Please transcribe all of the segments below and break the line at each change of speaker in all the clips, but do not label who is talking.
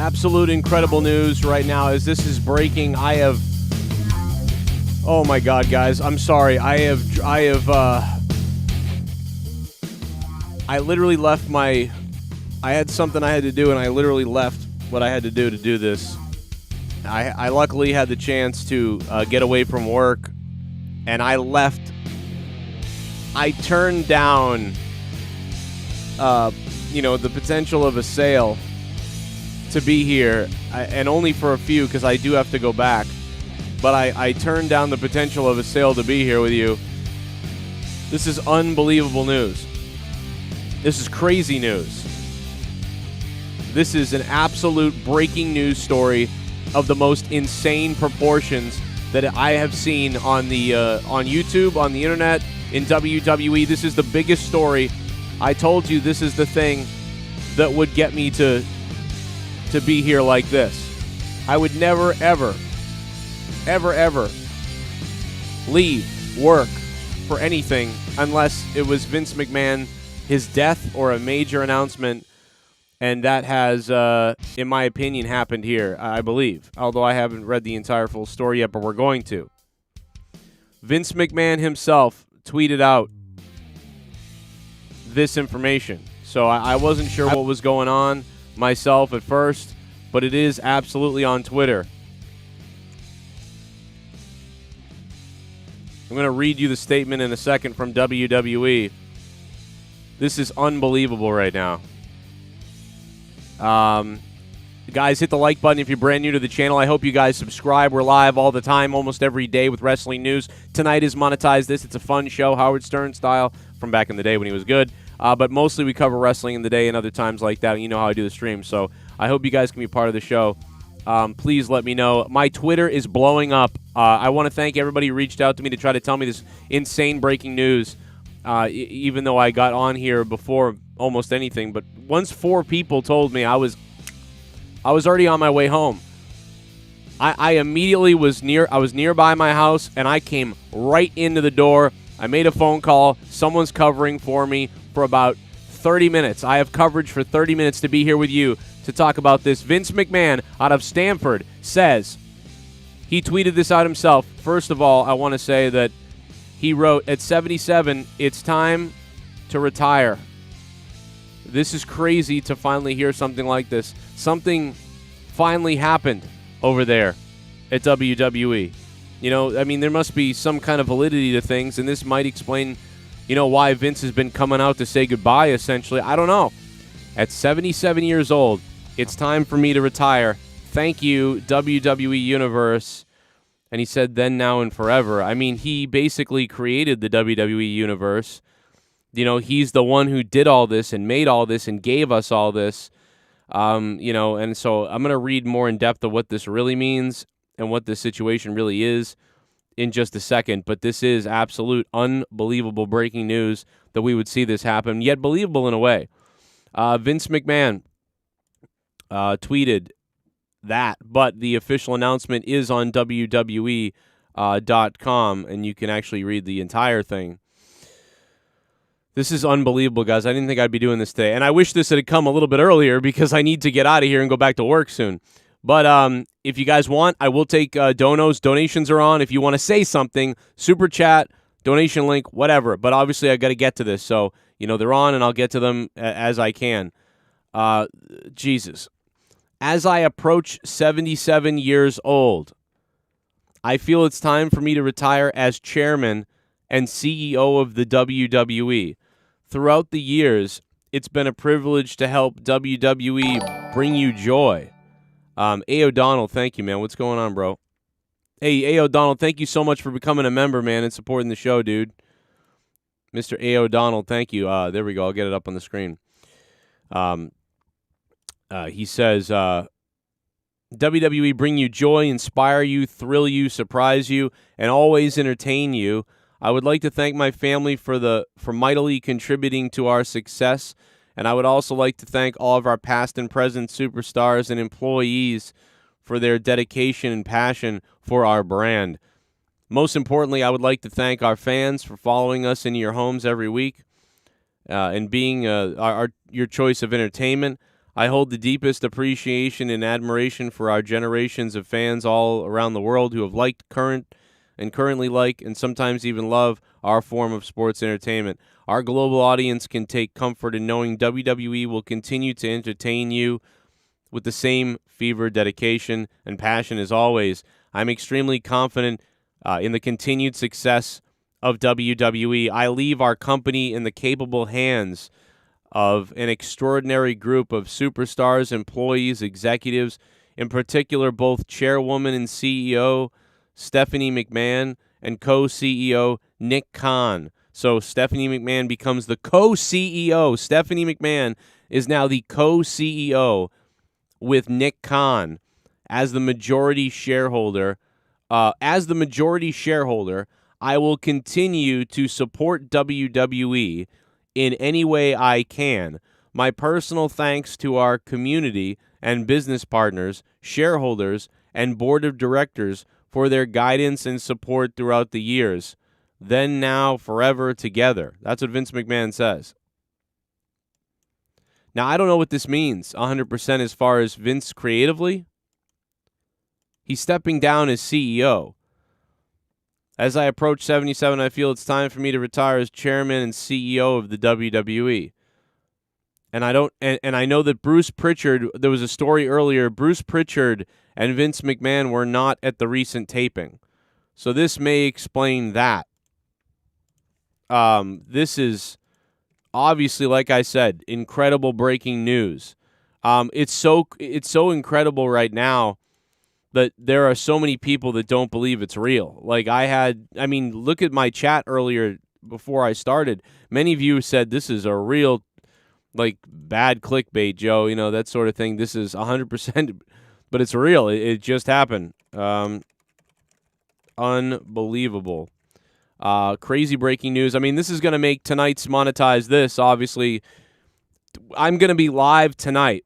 Absolute incredible news right now as this is breaking. Oh my God, guys, I'm sorry. I literally left I had something I had to do, and I literally left what I had to do this. I luckily had the chance to get away from work, and I left. I turned down, the potential of a sale to be here, and only for a few because I do have to go back. But I turned down the potential of a sale to be here with you. This is unbelievable news. This is crazy news. This is an absolute breaking news story of the most insane proportions that I have seen on the on YouTube, on the internet, in WWE. This is the biggest story. I told you this is the thing that would get me to be here like this. I would never, ever leave work for anything unless it was Vince McMahon, his death, or a major announcement. And that has, in my opinion, happened here, I believe. Although I haven't read the entire full story yet, but we're going to. Vince McMahon himself tweeted out this information. So I wasn't sure what was going on myself at first, but it is absolutely on Twitter. I'm going to read you the statement in a second from WWE. This is unbelievable right now. Guys, hit the like button if you're brand new to the channel. I hope you guys subscribe. We're live all the time, almost every day with wrestling news. Tonight is Monetize This. It's a fun show, Howard Stern style, from back in the day when he was good. But mostly we cover wrestling in the day and other times like that. You know how I do the stream. So I hope you guys can be part of the show. Please let me know. My Twitter is blowing up. I want to thank everybody who reached out to me to try to tell me this insane breaking news, even though I got on here before almost anything. But once 4 people told me, I was already on my way home. I immediately was nearby my house, and I came right into the door. I made a phone call. Someone's covering for me for about 30 minutes. I have coverage for 30 minutes to be here with you to talk about this. Vince McMahon out of Stanford says, he tweeted this out himself. First of all, I want to say that he wrote, at 77, it's time to retire. This is crazy to finally hear something like this. Something finally happened over there at WWE. You know, I mean, there must be some kind of validity to things, and this might explain, why Vince has been coming out to say goodbye, essentially. I don't know. At 77 years old, it's time for me to retire. Thank you, WWE Universe. And he said, then, now, and forever. I mean, he basically created the WWE Universe. He's the one who did all this and made all this and gave us all this. And so I'm going to read more in depth of what this really means and what this situation really is in just a second. But this is absolute, unbelievable breaking news that we would see this happen, yet believable in a way. Vince McMahon tweeted that, but the official announcement is on WWE.com, and you can actually read the entire thing. This is unbelievable, guys. I didn't think I'd be doing this today. And I wish this had come a little bit earlier because I need to get out of here and go back to work soon. But if you guys want, I will take donos. Donations are on. If you want to say something, super chat, donation link, whatever. But obviously, I got to get to this. So, they're on, and I'll get to them as I can. Jesus. As I approach 77 years old, I feel it's time for me to retire as chairman and CEO of the WWE. Throughout the years, it's been a privilege to help WWE bring you joy. A. O'Donnell, thank you, man. What's going on, bro? Hey, A. O'Donnell, thank you so much for becoming a member, man, and supporting the show, dude. Mr. A. O'Donnell, thank you. There we go. I'll get it up on the screen. He says, WWE bring you joy, inspire you, thrill you, surprise you, and always entertain you. I would like to thank my family for mightily contributing to our success, and I would also like to thank all of our past and present superstars and employees for their dedication and passion for our brand. Most importantly, I would like to thank our fans for following us into your homes every week and being your choice of entertainment. I hold the deepest appreciation and admiration for our generations of fans all around the world who have liked, currently like, and sometimes even love our form of sports entertainment. Our global audience can take comfort in knowing WWE will continue to entertain you with the same fever, dedication, and passion as always. I'm extremely confident in the continued success of WWE. I leave our company in the capable hands of an extraordinary group of superstars, employees, executives, in particular both chairwoman and CEO Stephanie McMahon and co-CEO Nick Khan. So Stephanie McMahon becomes the co-CEO. Stephanie McMahon is now the co-CEO with Nick Khan as the majority shareholder. I will continue to support WWE in any way I can. My personal thanks to our community and business partners, shareholders, and board of directors for their guidance and support throughout the years. Then, now, forever together. That's what Vince McMahon says. Now, I don't know what this means 100% as far as Vince creatively. He's stepping down as CEO. As I approach 77, I feel it's time for me to retire as chairman and CEO of the WWE. And I know that Bruce Pritchard, there was a story earlier, Bruce Pritchard and Vince McMahon were not at the recent taping. So this may explain that. This is obviously, like I said, incredible breaking news. It's so incredible right now that there are so many people that don't believe it's real. Like look at my chat earlier before I started. Many of you said this is a real, like, bad clickbait, Joe, that sort of thing. This is 100%, but it's real. It just happened. Unbelievable. Crazy breaking news. I mean, this is going to make tonight's Monetize This, obviously. I'm going to be live tonight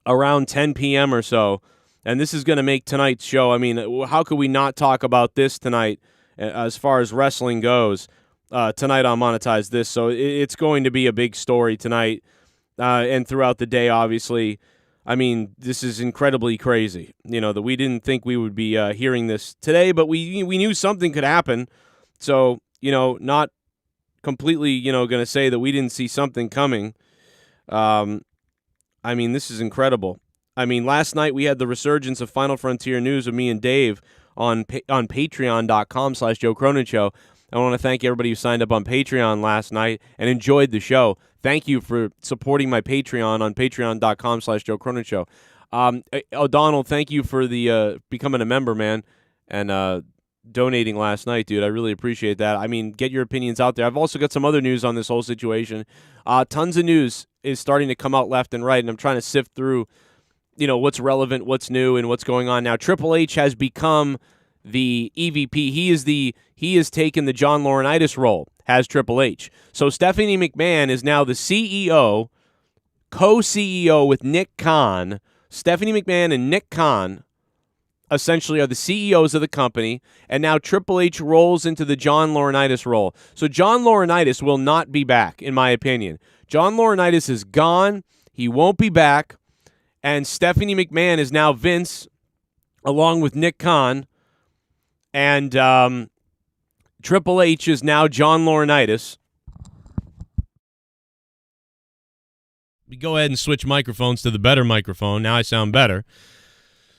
around 10 p.m. or so, and this is going to make tonight's show. I mean, how could we not talk about this tonight as far as wrestling goes tonight on Monetize This? So it's going to be a big story tonight and throughout the day, obviously. I mean, this is incredibly crazy, that we didn't think we would be hearing this today, but we knew something could happen. So, not completely, going to say that we didn't see something coming. I mean, this is incredible. I mean, last night we had the resurgence of Final Frontier News with me and Dave on patreon.com/Joe Cronin Show. I want to thank everybody who signed up on Patreon last night and enjoyed the show. Thank you for supporting my Patreon on patreon.com/Joe Cronin Show. O'Donnell, thank you for the becoming a member, man, and donating last night, dude. I really appreciate that. I mean, get your opinions out there. I've also got some other news on this whole situation. Tons of news is starting to come out left and right, and I'm trying to sift through, what's relevant, what's new, and what's going on now. Triple H has become the EVP. He has taken the John Laurinaitis role, has Triple H. So Stephanie McMahon is now the CEO, co-CEO with Nick Khan. Stephanie McMahon and Nick Khan essentially are the CEOs of the company, and now Triple H rolls into the John Laurinaitis role. So John Laurinaitis will not be back, in my opinion. John Laurinaitis is gone. He won't be back. And Stephanie McMahon is now Vince, along with Nick Khan. And Triple H is now John Laurinaitis. Go ahead and switch microphones to the better microphone. Now I sound better.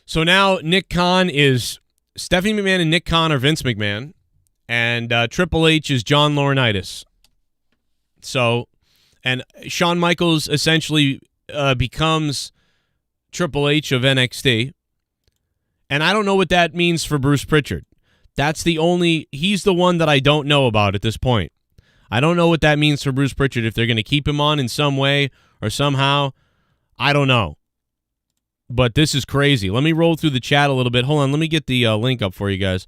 So now Nick Khan is Stephanie McMahon and Nick Khan are Vince McMahon, and Triple H is John Laurinaitis. So, and Shawn Michaels essentially becomes Triple H of NXT, and I don't know what that means for Bruce Pritchard. He's the one that I don't know about at this point. I don't know what that means for Bruce Pritchard, if they're going to keep him on in some way or somehow. I don't know. But this is crazy. Let me roll through the chat a little bit. Hold on, let me get the link up for you guys.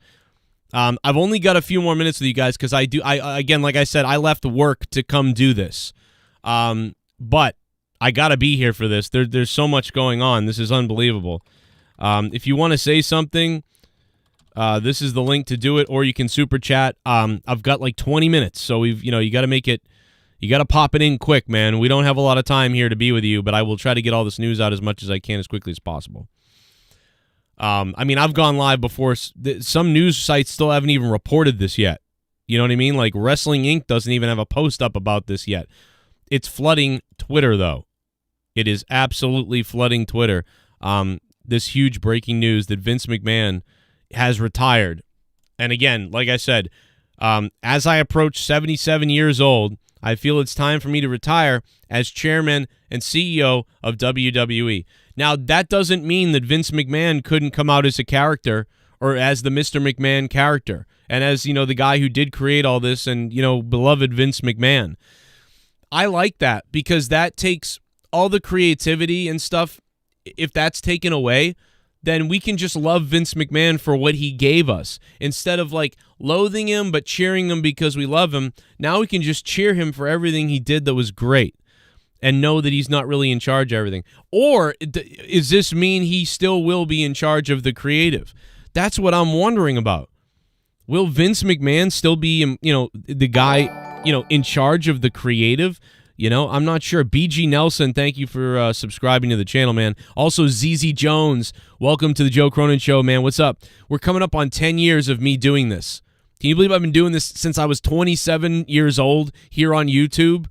I've only got a few more minutes with you guys because again, like I said, I left work to come do this. But I got to be here for this. There's so much going on. This is unbelievable. If you want to say something, this is the link to do it, or you can super chat. I've got like 20 minutes, so you got to make it You got to pop it in quick, man. We don't have a lot of time here to be with you, but I will try to get all this news out as much as I can as quickly as possible. I mean, I've gone live before. Some news sites still haven't even reported this yet. You know what I mean? Like Wrestling Inc. doesn't even have a post up about this yet. It's flooding Twitter, though. It is absolutely flooding Twitter. This huge breaking news that Vince McMahon has retired. And again, like I said, as I approach 77 years old, I feel it's time for me to retire as chairman and CEO of WWE. Now, that doesn't mean that Vince McMahon couldn't come out as a character or as the Mr. McMahon character and as, you know, the guy who did create all this and, you know, beloved Vince McMahon. I like that because that takes all the creativity and stuff. If that's taken away, then we can just love Vince McMahon for what he gave us. Instead of like loathing him but cheering him because we love him, now we can just cheer him for everything he did that was great and know that he's not really in charge of everything. Or does this mean he still will be in charge of the creative? That's what I'm wondering about. Will Vince McMahon still be, you know, the guy, you know, in charge of the creative? You know, I'm not sure. BG Nelson, thank you for subscribing to the channel, man. Also, ZZ Jones, welcome to the Joe Cronin Show, man. What's up? We're coming up on 10 years of me doing this. Can you believe I've been doing this since I was 27 years old here on YouTube?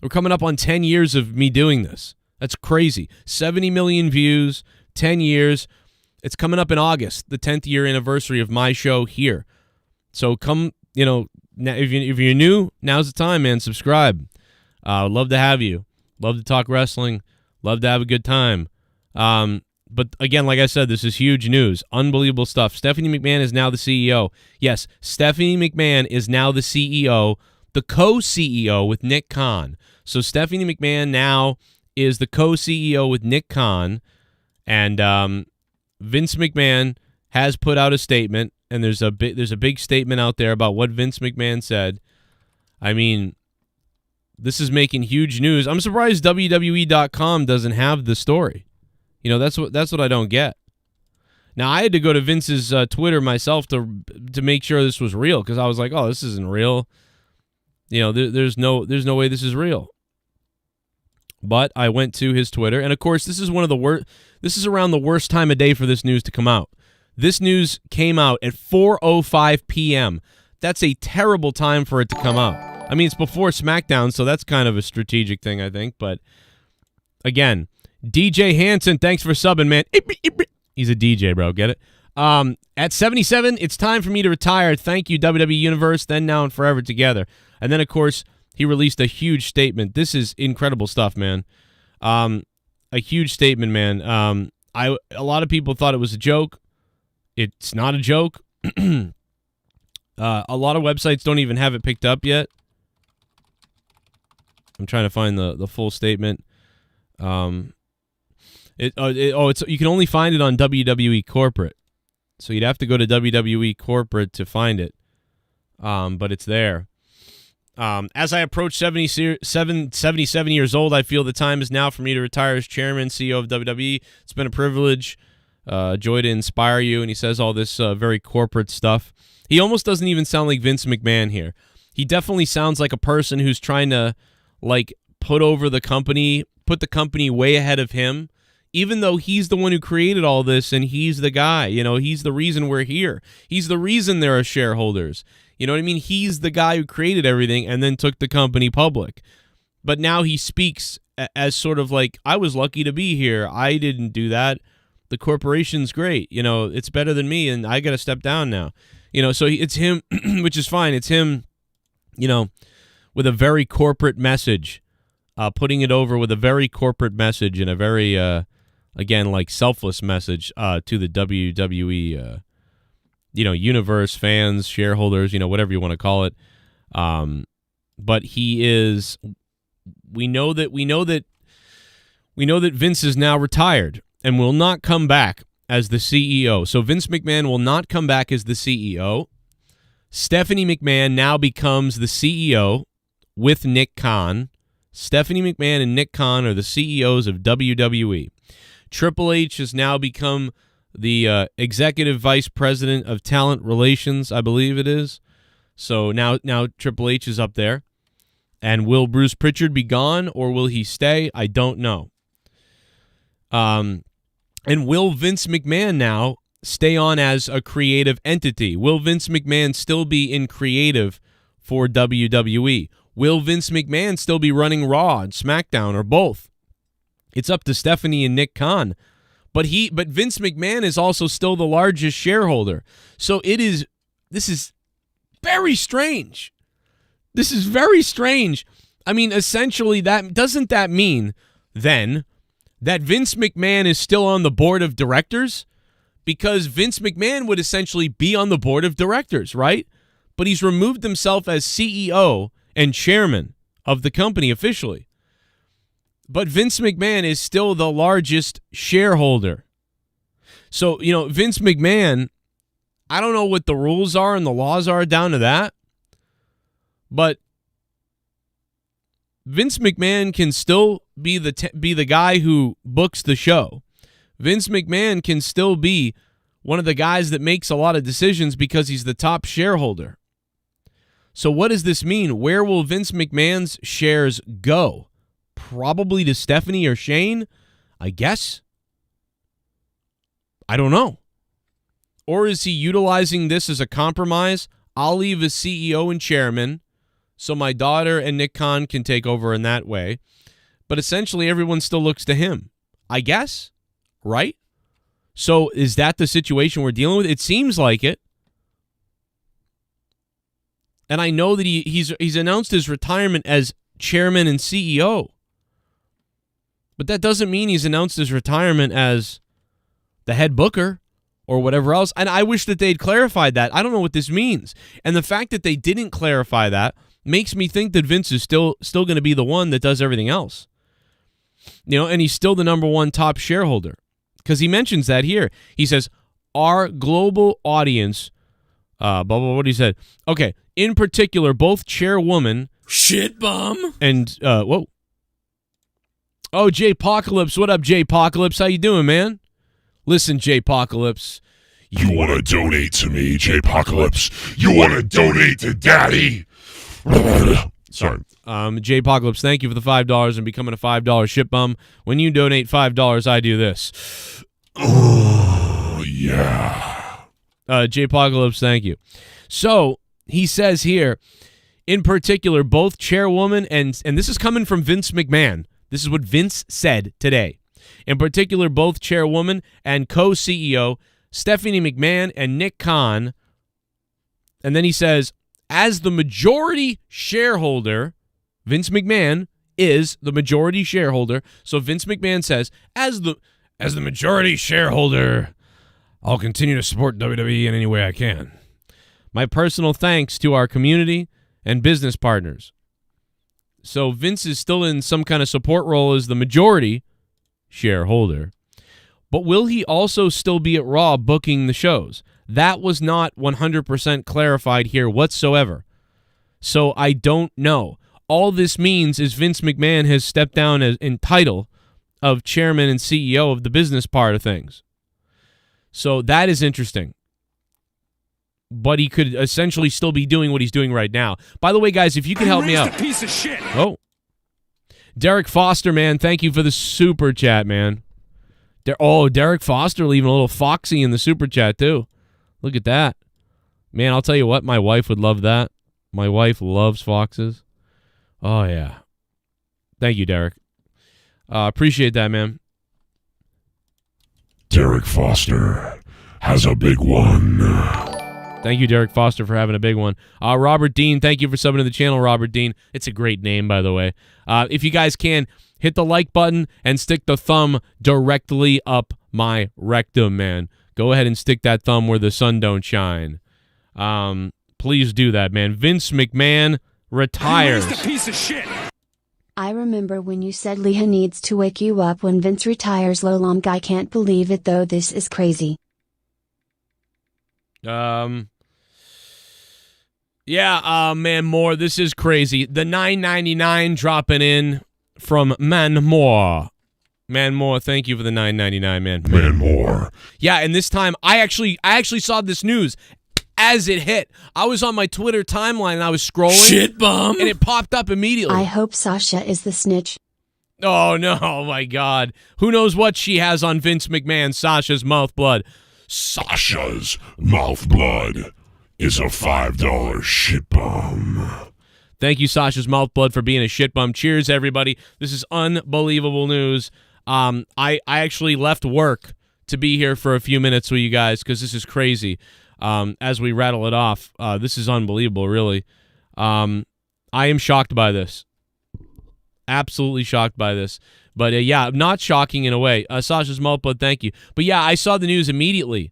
We're coming up on 10 years of me doing this. That's crazy. 70 million views, 10 years. It's coming up in August, the 10th year anniversary of my show here. So come, you know, if you're new, now's the time, man. Subscribe. Love to have you. Love to talk wrestling. Love to have a good time. But again, like I said, this is huge news. Unbelievable stuff. Stephanie McMahon is now the CEO. Yes, Stephanie McMahon is now the CEO, the co-CEO with Nick Khan. So Stephanie McMahon now is the co-CEO with Nick Khan. And Vince McMahon has put out a statement, and there's a big statement out there about what Vince McMahon said. I mean, this is making huge news. I'm surprised WWE.com doesn't have the story. You know, that's what I don't get. Now, I had to go to Vince's Twitter myself to make sure this was real because I was like, oh, this isn't real. You know, there's no way this is real. But I went to his Twitter, and of course, this is one of the worst. This is around the worst time of day for this news to come out. This news came out at 4:05 p.m. That's a terrible time for it to come out. I mean, it's before SmackDown, so that's kind of a strategic thing, I think. But again, DJ Hansen, thanks for subbing, man. He's a DJ, bro. Get it? At 77, it's time for me to retire. Thank you, WWE Universe, then, now, and forever together. And then, of course, he released a huge statement. This is incredible stuff, man. A huge statement, man. A lot of people thought it was a joke. It's not a joke. A lot of websites don't even have it picked up yet. I'm trying to find the full statement. You can only find it on WWE Corporate. So you'd have to go to WWE Corporate to find it. But it's there. As I approach 77 years old, I feel the time is now for me to retire as chairman, CEO of WWE. It's been a privilege, joy to inspire you. And he says all this very corporate stuff. He almost doesn't even sound like Vince McMahon here. He definitely sounds like a person who's trying to, like, put the company way ahead of him, even though he's the one who created all this and he's the guy. You know, he's the reason we're here. He's the reason there are shareholders. You know what I mean? He's the guy who created everything and then took the company public. But now he speaks as sort of like, I was lucky to be here. I didn't do that. The corporation's great. You know, it's better than me, and I got to step down now. You know, so it's him, which is fine. It's him, you know, with a very corporate message, putting it over with a very corporate message and a very, again, like selfless message to the WWE, you know, universe, fans, shareholders, you know, whatever you want to call it. But he is, we know that Vince is now retired and will not come back as the CEO. So Vince McMahon will not come back as the CEO. Stephanie McMahon now becomes the CEO with Nick Khan. Stephanie McMahon and Nick Khan are the CEOs of WWE. Triple H has now become the executive vice president of talent relations, I believe it is. So now Triple H is up there. And will Bruce Pritchard be gone or will he stay? I don't know. And will Vince McMahon now stay on as a creative entity? Will Vince McMahon still be in creative for WWE? Will Vince McMahon still be running Raw and SmackDown or both? It's up to Stephanie and Nick Khan. But Vince McMahon is also still the largest shareholder. So this is very strange. This is very strange. I mean, essentially, doesn't that mean then that Vince McMahon is still on the board of directors? Because Vince McMahon would essentially be on the board of directors, right? But he's removed himself as CEO and chairman of the company officially. But Vince McMahon is still the largest shareholder. So, Vince McMahon, I don't know what the rules are and the laws are down to that, but Vince McMahon can still be the guy who books the show. Vince McMahon can still be one of the guys that makes a lot of decisions because he's the top shareholder. So what does this mean? Where will Vince McMahon's shares go? Probably to Stephanie or Shane, I guess. I don't know. Or is he utilizing this as a compromise? I'll leave as CEO and chairman so my daughter and Nick Khan can take over in that way. But essentially everyone still looks to him, I guess, right? So is that the situation we're dealing with? It seems like it. And I know that he's announced his retirement as chairman and CEO. But that doesn't mean he's announced his retirement as the head booker or whatever else. And I wish that they'd clarified that. I don't know what this means. And the fact that they didn't clarify that makes me think that Vince is still going to be the one that does everything else. And he's still the number one top shareholder. Because he mentions that here. He says, our global audience, blah, blah, blah, what he said. Okay, in particular, both chairwoman...
Shit bum.
And, whoa. Oh, Jay-Pocalypse. What up, Jay-Pocalypse? How you doing, man? Listen, Jay-Pocalypse.
You want to donate to me, Jay-Pocalypse? You want to donate to Daddy? Sorry.
Jay-Pocalypse, thank you for the $5 and becoming a $5 ship bum. When you donate $5, I do this.
Oh, yeah.
Jay-Pocalypse, thank you. So, he says here, in particular, both chairwoman and this is coming from Vince McMahon. This is what Vince said today. In particular, both chairwoman and co-CEO Stephanie McMahon and Nick Khan. And then he says, as the majority shareholder, Vince McMahon is the majority shareholder. So Vince McMahon says, as the majority shareholder, I'll continue to support WWE in any way I can. My personal thanks to our community and business partners. So Vince is still in some kind of support role as the majority shareholder. But will he also still be at Raw booking the shows? That was not 100% clarified here whatsoever. So I don't know. All this means is Vince McMahon has stepped down in title of chairman and CEO of the business part of things. So that is interesting. But he could essentially still be doing what he's doing right now. By the way, guys, if you can help me out.
A piece of shit.
Oh. Derek Foster, man, thank you for the super chat, man. Derek Foster leaving a little foxy in the super chat, too. Look at that. Man, I'll tell you what, my wife would love that. My wife loves foxes. Oh, yeah. Thank you, Derek. Appreciate that, man.
Derek Foster has a big one.
Thank you, Derek Foster, for having a big one. Robert Dean, thank you for subbing to the channel, Robert Dean. It's a great name, by the way. If you guys can, hit the like button and stick the thumb directly up my rectum, man. Go ahead and stick that thumb where the sun don't shine. Please do that, man. Vince McMahon retires.
He's a piece of shit.
I remember when you said Leah needs to wake you up when Vince retires. Lolong, I can't believe it though. This is crazy.
Yeah, man, more. This is crazy. The $9.99 dropping in from Man Moore. Man Moore, thank you for the $9.99, man.
Man Moore.
Yeah, and this time I actually saw this news as it hit. I was on my Twitter timeline and I was scrolling.
Shit bum.
And it popped up immediately.
I hope Sasha is the snitch.
Oh, no. Oh, my God. Who knows what she has on Vince McMahon, Sasha's mouth blood.
Sasha's mouth blood is a $5 shit bum.
Thank you, Sasha's mouth blood, for being a shit bum. Cheers, everybody. This is unbelievable news. I actually left work to be here for a few minutes with you guys because this is crazy. As we rattle it off, this is unbelievable, really. I am shocked by this. Absolutely shocked by this. But, yeah, not shocking in a way. Sasha's mouth blood, thank you. But, yeah, I saw the news immediately.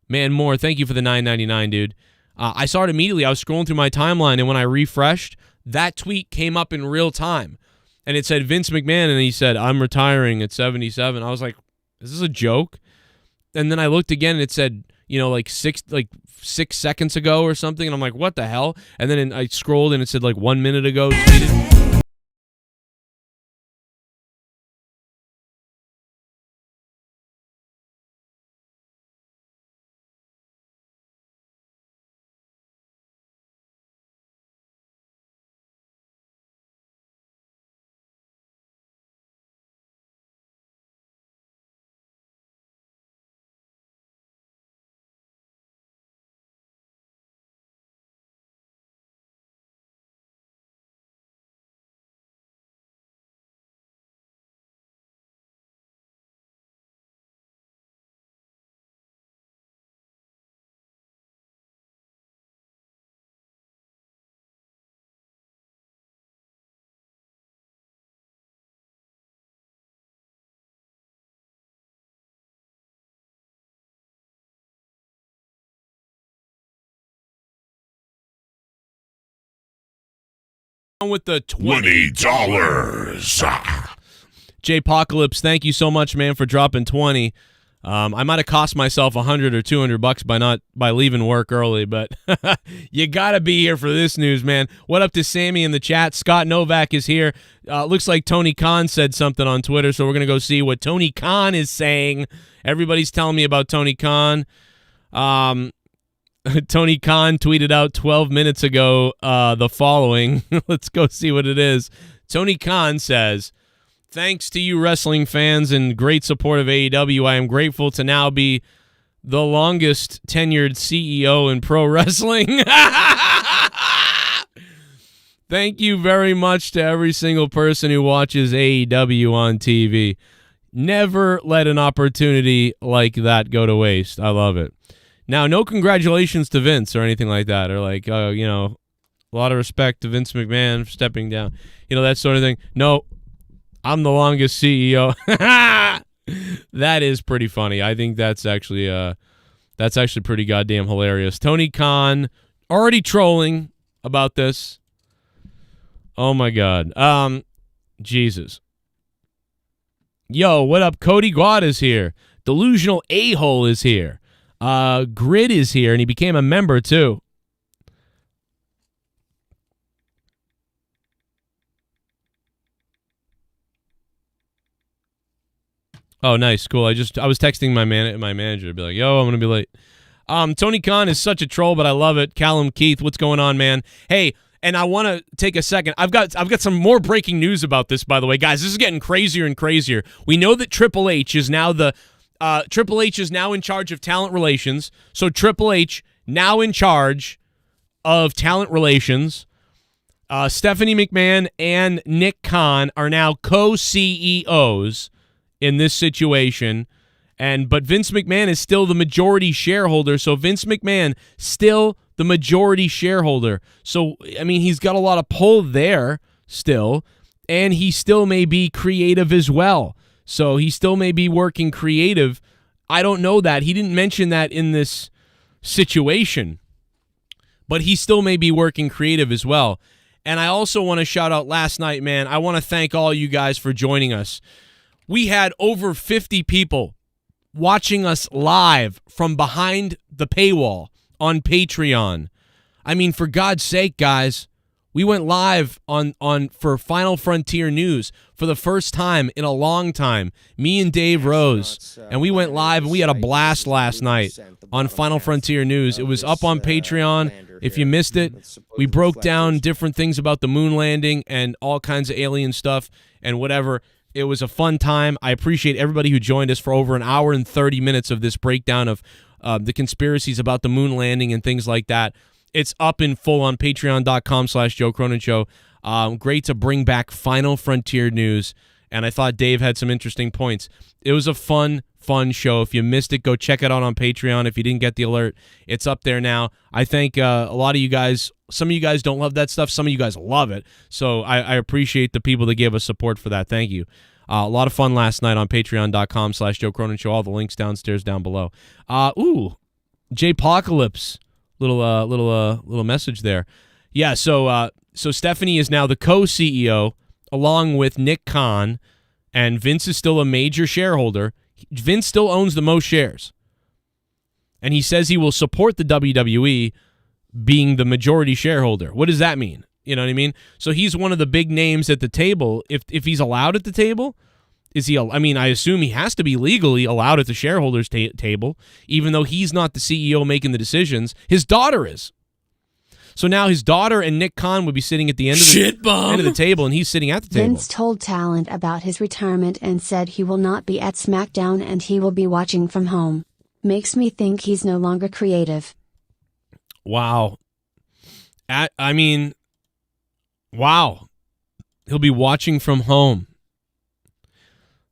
Man, Moore, thank you for the $9.99, dude. I saw it immediately. I was scrolling through my timeline, and when I refreshed, that tweet came up in real time. And it said Vince McMahon, and he said, I'm retiring at 77. I was like, is this a joke? And then I looked again, and it said, like 6 seconds ago or something. And I'm like, what the hell? And then I scrolled, and it said, 1 minute ago tweeted. With the
$20.
J-Pocalypse, thank you so much, man, for dropping 20. I might have cost myself $100 or $200 by leaving work early, but you got to be here for this news, man. What up to Sammy in the chat? Scott Novak is here. Looks like Tony Khan said something on Twitter, so we're going to go see what Tony Khan is saying. Everybody's telling me about Tony Khan. Tony Khan tweeted out 12 minutes ago the following. Let's go see what it is. Tony Khan says, thanks to you wrestling fans and great support of AEW, I am grateful to now be the longest tenured CEO in pro wrestling. Thank you very much to every single person who watches AEW on TV. Never let an opportunity like that go to waste. I love it. Now, no congratulations to Vince or anything like that, or a lot of respect to Vince McMahon for stepping down, that sort of thing. No, I'm the longest CEO. That is pretty funny. I think that's actually pretty goddamn hilarious. Tony Khan already trolling about this. Oh my God. Jesus. Yo, what up? Cody Guad is here. Delusional A-hole is here. Grid is here, and he became a member, too. Oh, nice. Cool. I was texting my manager to be like, yo, I'm going to be late. Tony Khan is such a troll, but I love it. Callum Keith, what's going on, man? Hey, and I want to take a second. I've got some more breaking news about this, by the way. Guys, this is getting crazier and crazier. We know that Triple H is now in charge of talent relations. So Triple H now in charge of talent relations. Stephanie McMahon and Nick Khan are now co-CEOs in this situation. But Vince McMahon is still the majority shareholder. So Vince McMahon still the majority shareholder. So, I mean, he's got a lot of pull there still. And he still may be creative as well. So he still may be working creative. I don't know that. He didn't mention that in this situation. But he still may be working creative as well. And I also want to shout out last night, man. I want to thank all you guys for joining us. We had over 50 people watching us live from behind the paywall on Patreon. I mean, for God's sake, guys,
We went live on for Final Frontier News for the first time in a long time. Me and Dave Rose, and we went live, and we had a blast last night on Final Frontier News. It was up on Patreon. If you missed it, we broke down different things about the moon landing and all kinds of alien stuff and whatever. It was a fun time. I appreciate everybody who joined us for over an hour and 30 minutes of this breakdown of the conspiracies about the moon landing and things like that. It's up in full on patreon.com/Joe Cronin Show. Great to bring back Final Frontier News, and I thought Dave had some interesting points. It was a fun show. If you missed it, go check it out on Patreon. If you didn't get the alert, it's up there now. I think a lot of you guys, some of you guys don't love that stuff. Some of you guys love it. So I appreciate the people that gave us support for that. Thank you. A lot of fun last night on patreon.com/Joe Cronin Show. All the links downstairs down below. J-Pocalypse. Little message there. Yeah, so Stephanie is now the co-CEO along with Nick Khan, and Vince is still a major shareholder. Vince still owns the most shares. And he says he will support the WWE being the majority shareholder. What does that mean? You know what I mean? So he's one of the big names at the table. If he's allowed at the table, is he? I mean, I assume he has to be legally allowed at the shareholders' table, even though he's not the CEO making the decisions. His daughter is. So now his daughter and Nick Khan would be sitting at the end of the table, and he's sitting at the table.
Vince told Talent about his retirement and said he will not be at SmackDown and he will be watching from home. Makes me think he's no longer creative.
Wow. Wow. He'll be watching from home.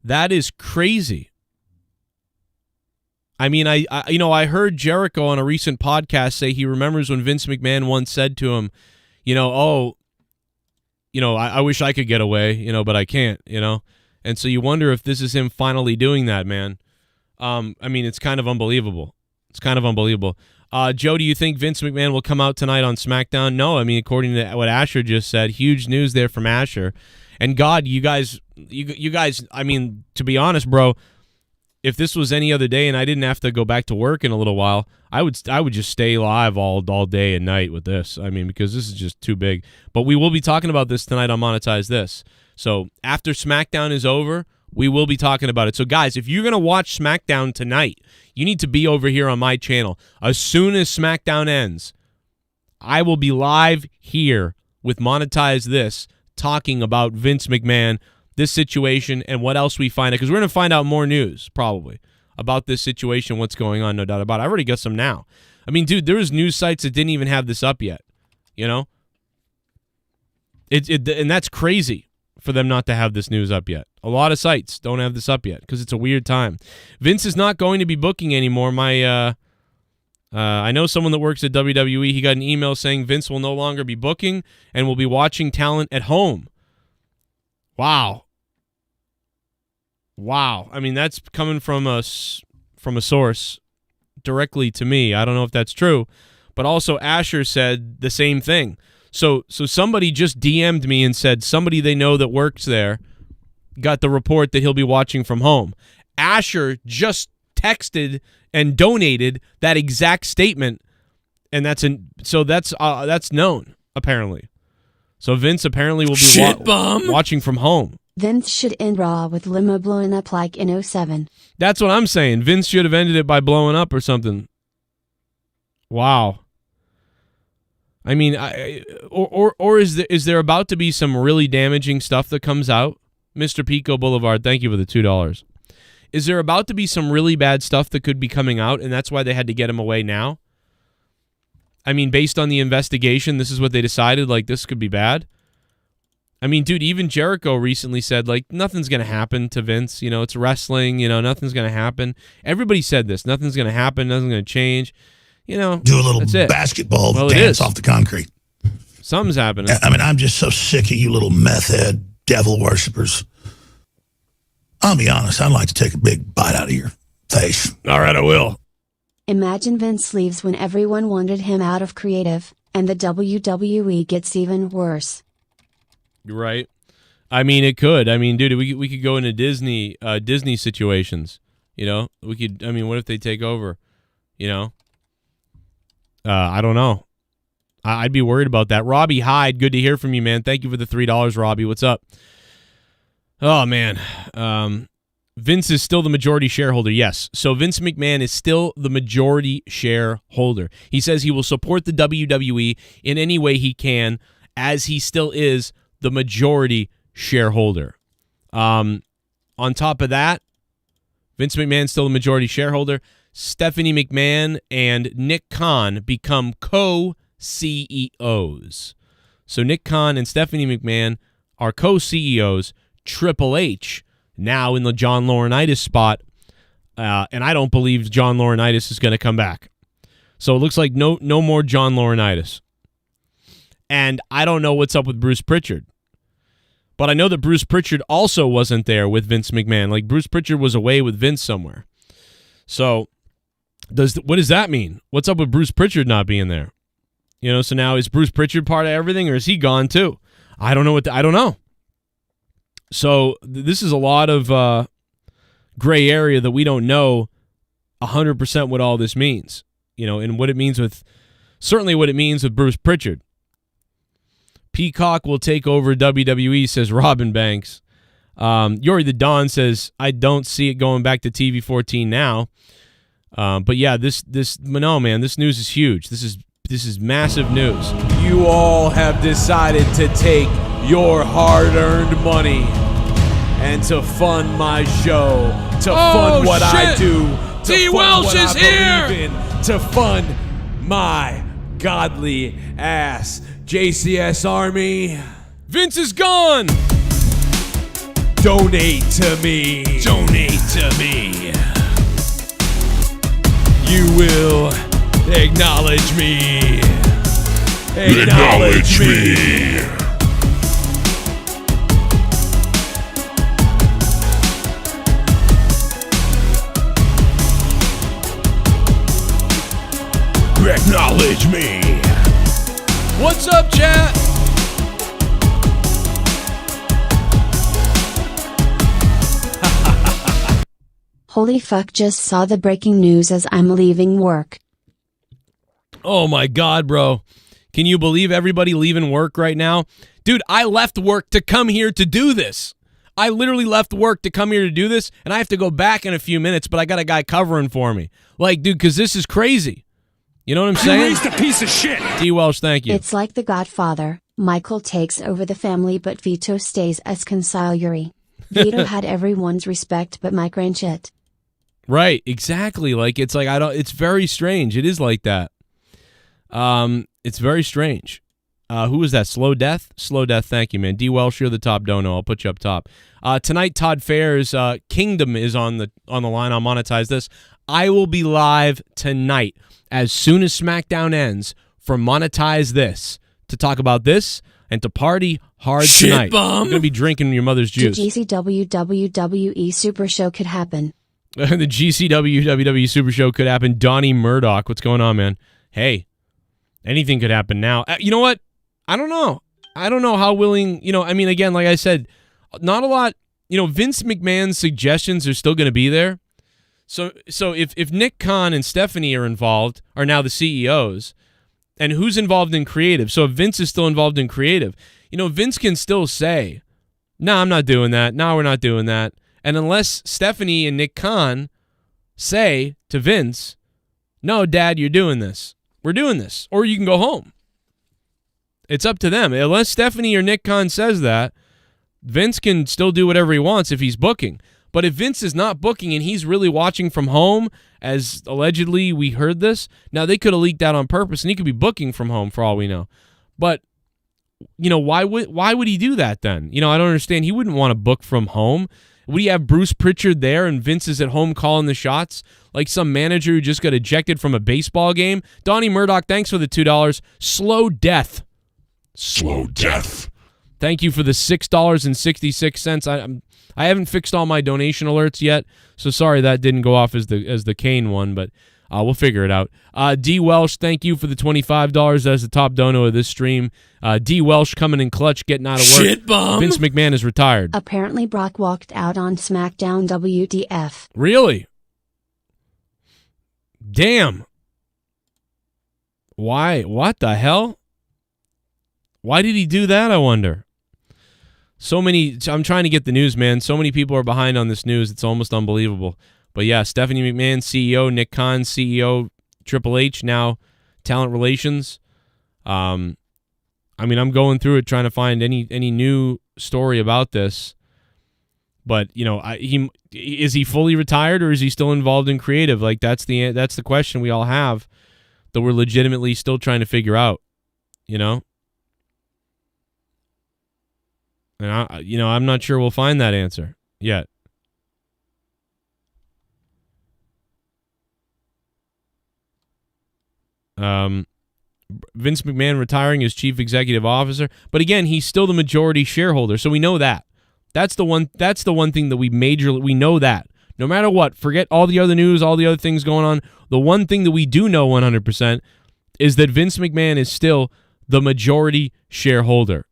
That is crazy. I mean, I heard Jericho on a recent podcast say he remembers when Vince McMahon once said to him, I wish I could get away, but I can't, And so you wonder if this is him finally doing that, man. It's kind of unbelievable. Joe, do you think Vince McMahon will come out tonight on SmackDown? No, according to what Asher just said, huge news there from Asher. And God, you guys, to be honest, bro, if this was any other day and I didn't have to go back to work in a little while, I would just stay live all day and night with this. Because this is just too big. But we will be talking about this tonight on Monetize This. So after SmackDown is over, we will be talking about it. So guys, if you're going to watch SmackDown tonight, you need to be over here on my channel. As soon as SmackDown ends, I will be live here with Monetize This, talking about Vince McMahon, this situation, and what else we find out. Because we're going to find out more news, probably, about this situation, what's going on, no doubt about it. I already got some now. Dude, there was news sites that didn't even have this up yet, And that's crazy for them not to have this news up yet. A lot of sites don't have this up yet because it's a weird time. Vince is not going to be booking anymore. I know someone that works at WWE. He got an email saying Vince will no longer be booking and will be watching talent at home. Wow. That's coming from a source directly to me. I don't know if that's true, but also Asher said the same thing. So somebody just DM'd me and said somebody they know that works there got the report that he'll be watching from home. Asher just texted and donated that exact statement, and that's known apparently. So Vince apparently will be watching from home.
Vince should end Raw with limo blowing up like in 07.
That's what I'm saying. Vince should have ended it by blowing up or something. Wow. Is there about to be some really damaging stuff that comes out? Mr. Pico Boulevard, thank you for the $2. Is there about to be some really bad stuff that could be coming out, and that's why they had to get him away now? Based on the investigation, this is what they decided, this could be bad? Dude, even Jericho recently said, nothing's going to happen to Vince. It's wrestling, nothing's going to happen. Everybody said this. Nothing's going to happen. Nothing's going to change. Do a
little basketball dance off the concrete.
Something's happening.
I'm just so sick of you little meth head devil worshippers. I'll be honest, I'd like to take a big bite out of your face.
All right, I will.
Imagine Vince leaves when everyone wanted him out of creative, and the WWE gets even worse.
You're right. It could. Dude, we could go into Disney situations. We could. What if they take over? I don't know. I'd be worried about that. Robbie Hyde, good to hear from you, man. Thank you for the $3, Robbie. What's up? Oh, man. Vince is still the majority shareholder. Yes. So Vince McMahon is still the majority shareholder. He says he will support the WWE in any way he can, as he still is the majority shareholder. On top of that, Vince McMahon's still the majority shareholder. Stephanie McMahon and Nick Khan become co-CEOs. So Nick Khan and Stephanie McMahon are co-CEOs. Triple H now in the John Laurinaitis spot, and I don't believe John Laurinaitis is going to come back. So it looks like no more John Laurinaitis. And I don't know what's up with Bruce Pritchard. But I know that Bruce Pritchard also wasn't there with Vince McMahon. Like, Bruce Pritchard was away with Vince somewhere. So what does that mean? What's up with Bruce Pritchard not being there? You know, so now is Bruce Pritchard part of everything, or is he gone too? I don't know. I don't know. So this is a lot of gray area that we don't know 100% what all this means. You know, and what it means with, certainly what it means with Bruce Pritchard. Peacock will take over WWE, says Robin Banks. Yori the Dawn says, I don't see it going back to TV 14 now. But yeah, this news is huge. This is massive news.
You all have decided to take your hard-earned money and to fund my show, to fund what I do, to
DWELSH is here!
believe in, to fund my godly ass. JCS Army,
Vince is gone!
donate to me.
Donate to me.
You will acknowledge me.
Acknowledge me.
Acknowledge me.
What's up, chat?
Holy fuck, just saw the breaking news as I'm leaving work.
Oh my God, bro. Can you believe everybody leaving work right now? Dude, I left work to come here to do this. I literally left work to come here to do this, and I have to go back in a few minutes, but I got a guy covering for me. Like, dude, because this is crazy. You know what I'm saying?
You raised a piece of shit.
DWELSH, thank you.
It's like The Godfather. Michael takes over the family, but Vito stays as consigliere. Vito had everyone's respect, but Mike ran shit.
Right, exactly. Like, it's like, it's very strange. It is like that. It's very strange. Who was that? Slow Death? Slow Death, thank you, man. DWELSH, you're the top dono. I'll put you up top. Tonight, Todd Fair's Kingdom is on the line. I'll monetize this. I will be live tonight as soon as SmackDown ends for Monetize This to talk about this and to party hard tonight. I'm going to be drinking your mother's juice.
The GCW WWE Super Show could happen.
The GCW WWE Super Show could happen. Donnie Murdoch, what's going on, man? Hey, anything could happen now. You know what? I don't know. I don't know how willing, you know, I mean, again, like I said, not a lot, you know, Vince McMahon's suggestions are still going to be there. So if Nick Khan and Stephanie are involved, are now the CEOs, and who's involved in creative? So if Vince is still involved in creative, you know, Vince can still say, no, I'm not doing that. No, we're not doing that. And unless Stephanie and Nick Khan say to Vince, no, Dad, you're doing this. We're doing this. Or you can go home. It's up to them. Unless Stephanie or Nick Khan says that, Vince can still do whatever he wants if he's booking. But if Vince is not booking and he's really watching from home, as allegedly we heard this, now they could have leaked that on purpose and he could be booking from home for all we know. But, you know, why would he do that then? You know, I don't understand. He wouldn't want to book from home. Would he have Bruce Pritchard there and Vince is at home calling the shots like some manager who just got ejected from a baseball game? Donnie Murdoch, thanks for the $2. Slow Death.
Slow Death.
Thank you for the $6.66. I haven't fixed all my donation alerts yet, so sorry that didn't go off as the KANE one, but we'll figure it out. DWELSH, thank you for the $25 as the top dono of this stream. DWELSH coming in clutch, getting out of work.
Shit bomb.
Vince McMahon is retired.
Apparently Brock walked out on SmackDown WTF.
Really? Damn. Why? What the hell? Why did he do that, I wonder? So many, I'm trying to get the news, man. So many people are behind on this news. It's almost unbelievable. But yeah, Stephanie McMahon, CEO, Nick Khan, CEO, Triple H, now talent relations. I mean, I'm going through it trying to find any new story about this. But, you know, is he fully retired or is he still involved in creative? Like, that's the question we all have that we're legitimately still trying to figure out, you know? And I'm not sure we'll find that answer yet. Vince McMahon retiring as chief executive officer, but again, he's still the majority shareholder, so we know that. That's the one thing that we know that. No matter what, forget all the other news, all the other things going on. The one thing that we do know 100% is that Vince McMahon is still the majority shareholder.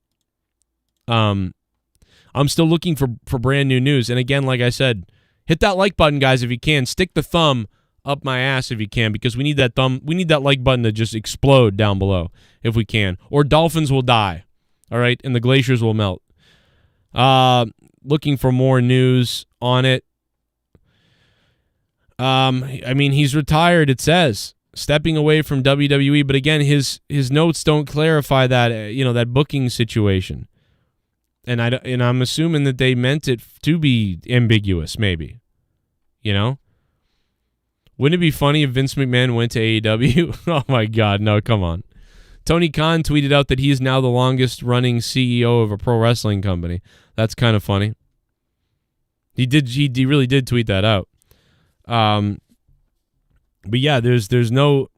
I'm still looking for brand new news. And again, like I said, hit that like button, guys, if you can. Stick the thumb up my ass if you can, because we need that like button to just explode down below if we can. Or dolphins will die. All right, and the glaciers will melt. Looking for more news on it. I mean, he's retired, it says. Stepping away from WWE, but again, his notes don't clarify that, that booking situation. And I'm assuming that they meant it to be ambiguous, maybe. You know? Wouldn't it be funny if Vince McMahon went to AEW? Oh, my God. No, come on. Tony Khan tweeted out that he is now the longest-running CEO of a pro wrestling company. That's kind of funny. He really did tweet that out. But, yeah, there's no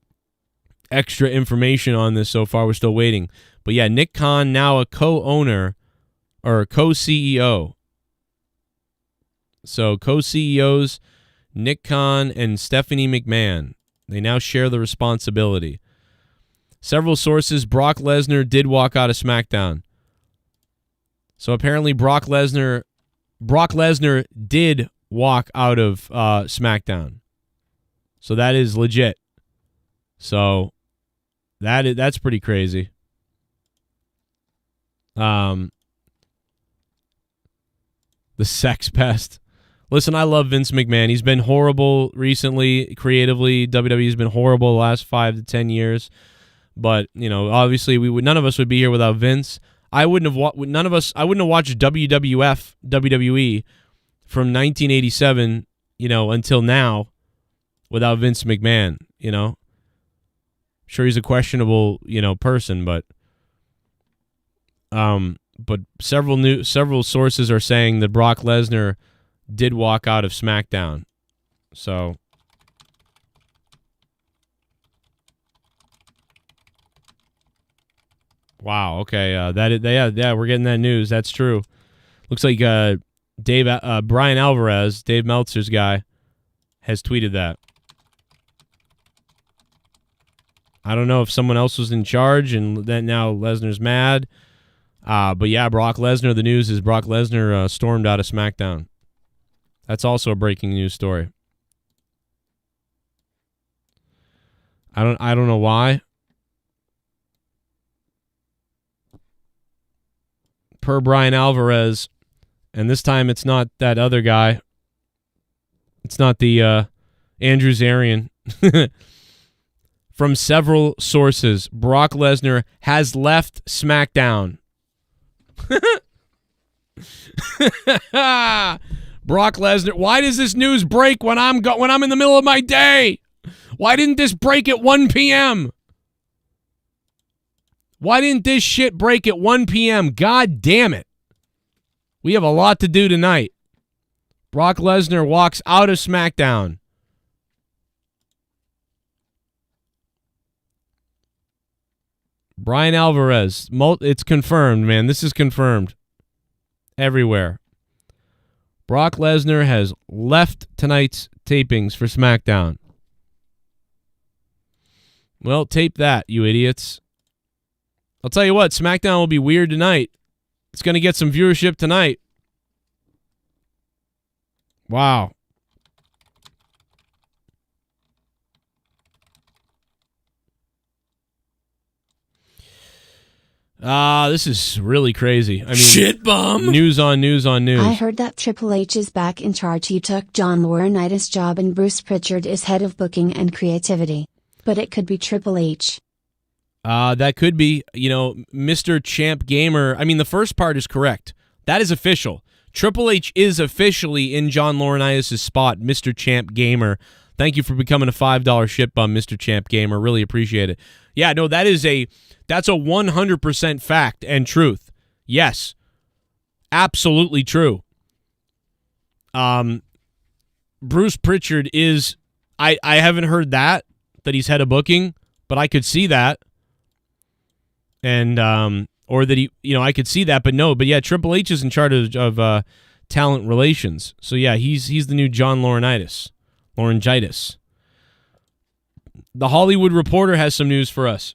extra information on this so far. We're still waiting. But, yeah, Nick Khan now a co-owner or co-CEO. So co-CEOs Nick Khan and Stephanie McMahon. They now share the responsibility. Several sources, Brock Lesnar did walk out of SmackDown. So apparently Brock Lesnar did walk out of SmackDown. So that is legit. So that's pretty crazy. The sex pest. Listen, I love Vince McMahon. He's been horrible recently, creatively. WWE's been horrible the last 5 to 10 years. But, obviously none of us would be here without Vince. I wouldn't have watched WWE from 1987, until now without Vince McMahon, Sure, he's a questionable, person, but several sources are saying that Brock Lesnar did walk out of SmackDown. So wow, okay, we're getting that news. That's true. Looks like Brian Alvarez, Dave Meltzer's guy, has tweeted that. I don't know if someone else was in charge and then now Lesnar's mad. But yeah, Brock Lesnar, the news is Brock Lesnar stormed out of SmackDown. That's also a breaking news story. I don't know why. Per Brian Alvarez, and this time it's not that other guy. It's not the Andrew Zarian. From several sources, Brock Lesnar has left SmackDown. Brock Lesnar. Why does this news break when I'm in the middle of my day? Why didn't this break at 1 p.m.? Why didn't this shit break at 1 p.m.? God damn it. We have a lot to do tonight. Brock Lesnar walks out of SmackDown. Brian Alvarez. It's confirmed, man. This is confirmed. Everywhere. Brock Lesnar has left tonight's tapings for SmackDown. Well, tape that, you idiots. I'll tell you what, SmackDown will be weird tonight. It's going to get some viewership tonight. Wow. This is really crazy. I mean,
shit bum.
News on news on news.
I heard that Triple H is back in charge. He took John Laurinaitis' job and Bruce Pritchard is head of booking and creativity. But it could be Triple H.
That could be, Mr. Champ Gamer. I mean, the first part is correct. That is official. Triple H is officially in John Laurinaitis' spot, Mr. Champ Gamer. Thank you for becoming a $5 shit bum, Mr. Champ Gamer. Really appreciate it. Yeah, no, that's a 100% fact and truth. Yes. Absolutely true. Bruce Pritchard is I haven't heard that he's head of booking, but I could see that. And or that I could see that, but no, but yeah, Triple H is in charge of talent relations. So yeah, he's the new John Laurinaitis. Laurinaitis. The Hollywood Reporter has some news for us.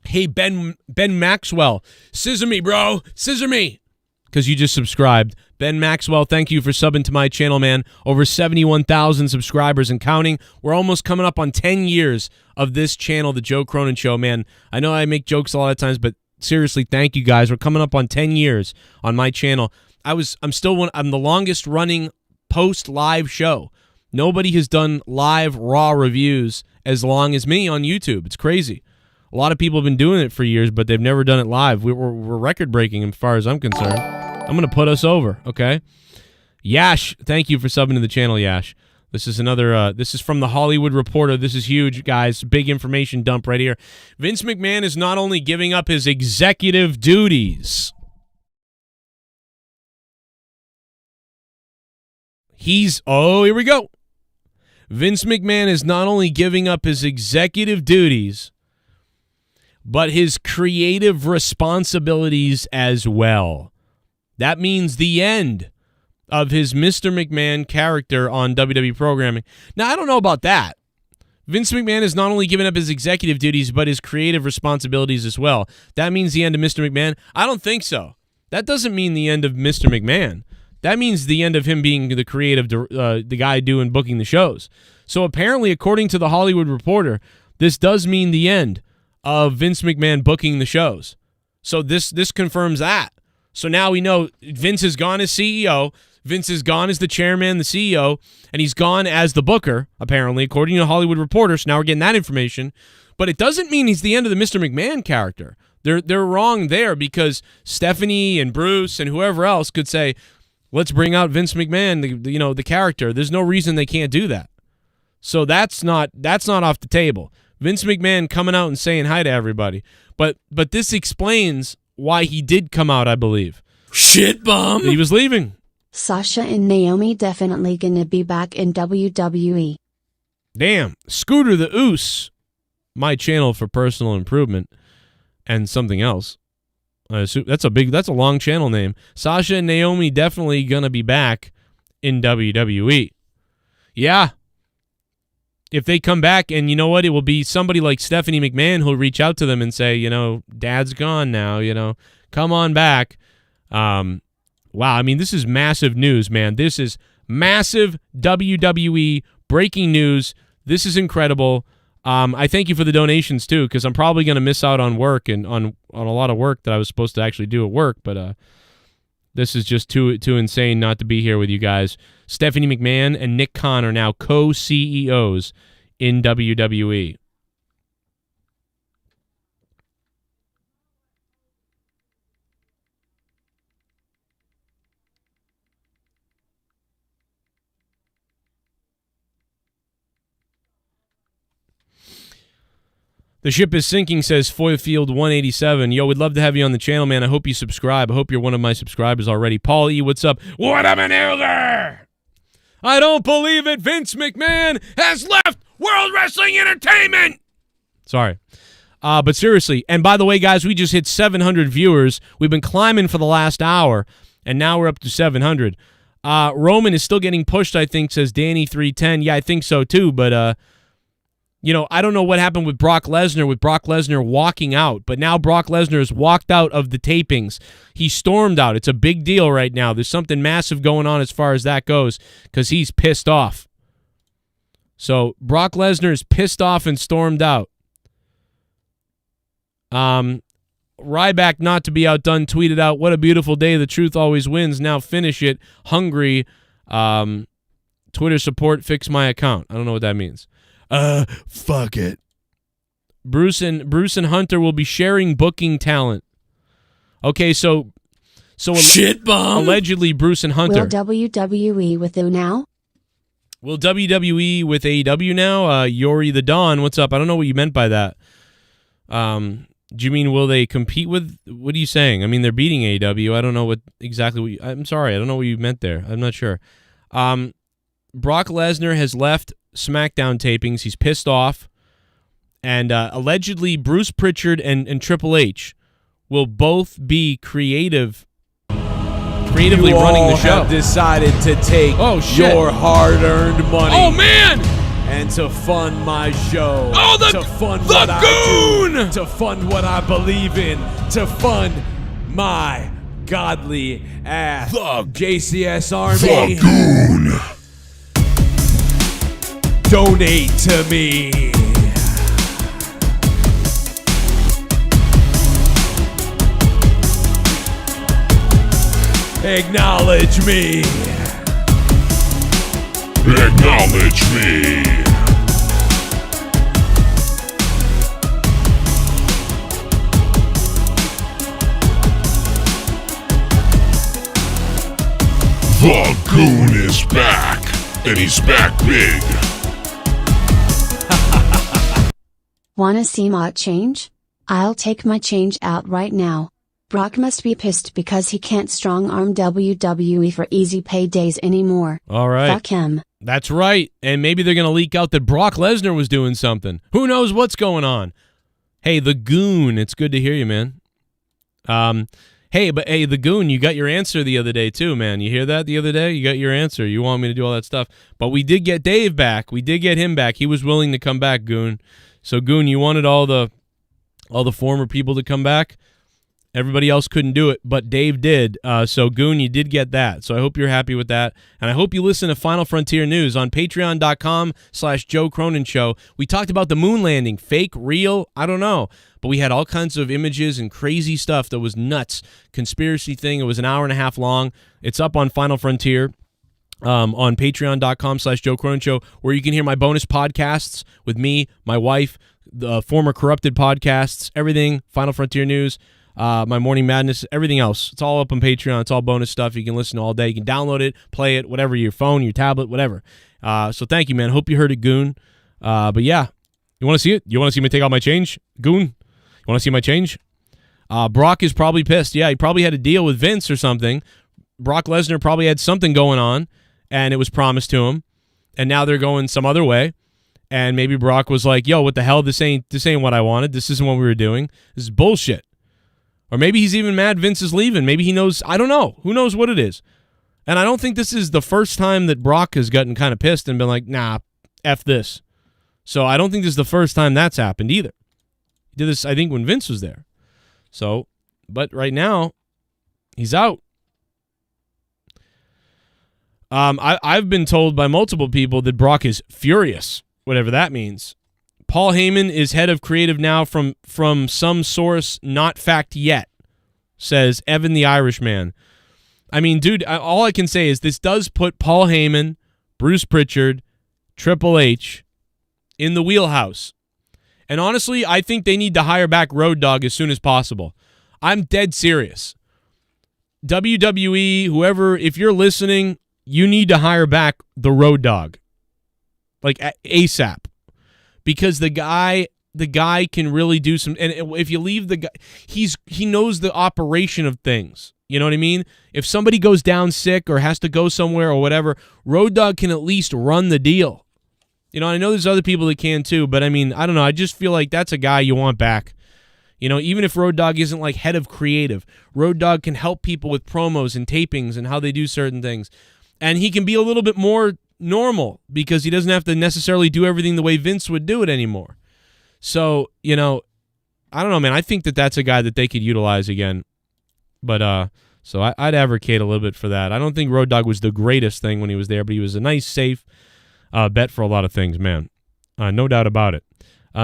Hey, Ben Maxwell, scissor me, bro. Scissor me. Because you just subscribed. Ben Maxwell, thank you for subbing to my channel, man. Over 71,000 subscribers and counting. We're almost coming up on 10 years of this channel, The Joe Cronin Show, man. I know I make jokes a lot of times, but seriously, thank you guys. We're coming up on 10 years on my channel. I'm the longest running post-live show. Nobody has done live raw reviews as long as me on YouTube. It's crazy. A lot of people have been doing it for years, but they've never done it live. We're record-breaking as far as I'm concerned. I'm going to put us over, okay? Yash, thank you for subbing to the channel, Yash. This is this is from the Hollywood Reporter. This is huge, guys. Big information dump right here. Vince McMahon is not only giving up his executive duties, here we go. Vince McMahon is not only giving up his executive duties, but his creative responsibilities as well. That means the end of his Mr. McMahon character on WWE programming. Now, I don't know about that. Vince McMahon is not only giving up his executive duties, but his creative responsibilities as well. That means the end of Mr. McMahon? I don't think so. That doesn't mean the end of Mr. McMahon. That means the end of him being the creative, the guy doing booking the shows. So apparently, according to the Hollywood Reporter, this does mean the end of Vince McMahon booking the shows. So this confirms that. So now we know Vince is gone as CEO, Vince is gone as the chairman, the CEO, and he's gone as the booker, apparently, according to the Hollywood Reporter. So now we're getting that information. But it doesn't mean he's the end of the Mr. McMahon character. They're wrong there because Stephanie and Bruce and whoever else could say, let's bring out Vince McMahon, the character. There's no reason they can't do that. So that's not off the table. Vince McMahon coming out and saying hi to everybody. But this explains why he did come out, I believe.
Shit bum.
He was leaving.
Sasha and Naomi definitely gonna be back in WWE.
Damn. Scooter the Oos, my channel for personal improvement and something else. That's a long channel name. Sasha and Naomi definitely gonna be back in WWE. Yeah. If they come back, and you know what, it will be somebody like Stephanie McMahon who'll reach out to them and say, Dad's gone now, come on back. Wow, I mean, this is massive news, man. This is massive WWE breaking news. This is incredible. I thank you for the donations, too, because I'm probably going to miss out on work and on a lot of work that I was supposed to actually do at work, but this is just too insane not to be here with you guys. Stephanie McMahon and Nick Khan are now co-CEOs in WWE. The ship is sinking, says Foyfield 187. Yo, we'd love to have you on the channel, man. I hope you subscribe. I hope you're one of my subscribers already. Paul E., what's up? What up, maneuver? I don't believe it. Vince McMahon has left World Wrestling Entertainment. Sorry. But seriously, and by the way, guys, we just hit 700 viewers. We've been climbing for the last hour, and now we're up to 700. Roman is still getting pushed, I think, says Danny310. Yeah, I think so, too, but... I don't know what happened with Brock Lesnar walking out, but now Brock Lesnar has walked out of the tapings. He stormed out. It's a big deal right now. There's something massive going on as far as that goes because he's pissed off. So Brock Lesnar is pissed off and stormed out. Ryback, not to be outdone, tweeted out, "What a beautiful day. The truth always wins. Now finish it. Hungry. Twitter support, fix my account." I don't know what that means. Fuck it. Bruce and Hunter will be sharing booking talent. Okay, so
Shit bomb.
allegedly Bruce and Hunter.
Will WWE with you now?
Will WWE with AEW now? Yori the Dawn, what's up? I don't know what you meant by that. Do you mean will they compete with? What are you saying? I mean, they're beating AEW. I don't know exactly. I'm sorry. I don't know what you meant there. I'm not sure. Brock Lesnar has left SmackDown tapings. He's pissed off. And allegedly Bruce Pritchard and Triple H will both be creatively running the show.
Have decided to take your hard-earned money.
Oh, man!
And to fund my show.
Oh,
to fund
the
what
goon!
I do, to fund what I believe in, to fund my godly ass.
The
JCS Army.
goon.
Donate to me. Acknowledge me.
Acknowledge me. The goon is back, and he's back big.
Wanna see my change? I'll take my change out right now. Brock must be pissed because he can't strong-arm WWE for easy paydays anymore.
All right.
Fuck him.
That's right. And maybe they're going to leak out that Brock Lesnar was doing something. Who knows what's going on? Hey, the goon. It's good to hear you, man. Hey, the goon, you got your answer the other day too, man. You hear that the other day? You got your answer. You want me to do all that stuff. But we did get Dave back. We did get him back. He was willing to come back, goon. So, goon, you wanted all the former people to come back. Everybody else couldn't do it, but Dave did. So, Goon, you did get that. So I hope you're happy with that. And I hope you listen to Final Frontier News on patreon.com/Joe Cronin Show. We talked about the moon landing. Fake, real, I don't know. But we had all kinds of images and crazy stuff that was nuts. Conspiracy thing. It was an hour and a half long. It's up on Final Frontier. On patreon.com/Joe Cronin Show, where you can hear my bonus podcasts with me, my wife, the former Corrupted podcasts, everything, Final Frontier News, my Morning Madness, everything else. It's all up on Patreon. It's all bonus stuff. You can listen to all day. You can download it, play it, whatever, your phone, your tablet, whatever. So thank you, man. Hope you heard it, Goon. But yeah, you want to see it? You want to see me take out my change, Goon? You want to see my change? Brock is probably pissed. Yeah, he probably had a deal with Vince or something. Brock Lesnar probably had something going on, and it was promised to him. And now they're going some other way. And maybe Brock was like, yo, what the hell? This ain't what I wanted. This isn't what we were doing. This is bullshit. Or maybe he's even mad Vince is leaving. Maybe he knows. I don't know. Who knows what it is? And I don't think this is the first time that Brock has gotten kind of pissed and been like, nah, F this. So I don't think this is the first time that's happened either. He did this, I think, when Vince was there. So, but right now, he's out. I've been told by multiple people that Brock is furious, whatever that means. Paul Heyman is head of creative now from some source, not fact yet, says Evan the Irishman. I mean, dude, all I can say is this does put Paul Heyman, Bruce Pritchard, Triple H in the wheelhouse. And honestly, I think they need to hire back Road Dogg as soon as possible. I'm dead serious. WWE, whoever, if you're listening, you need to hire back the Road Dogg. Like ASAP. Because the guy can really do some, and if you leave the guy, he knows the operation of things. You know what I mean? If somebody goes down sick or has to go somewhere or whatever, Road Dogg can at least run the deal. You know, I know there's other people that can too, but I mean, I don't know. I just feel like that's a guy you want back. You know, even if Road Dogg isn't like head of creative, Road Dogg can help people with promos and tapings and how they do certain things. And he can be a little bit more normal because he doesn't have to necessarily do everything the way Vince would do it anymore. So, you know, I don't know, man. I think that that's a guy that they could utilize again. But so I'd advocate a little bit for that. I don't think Road Dogg was the greatest thing when he was there, but he was a nice, safe bet for a lot of things, man. No doubt about it.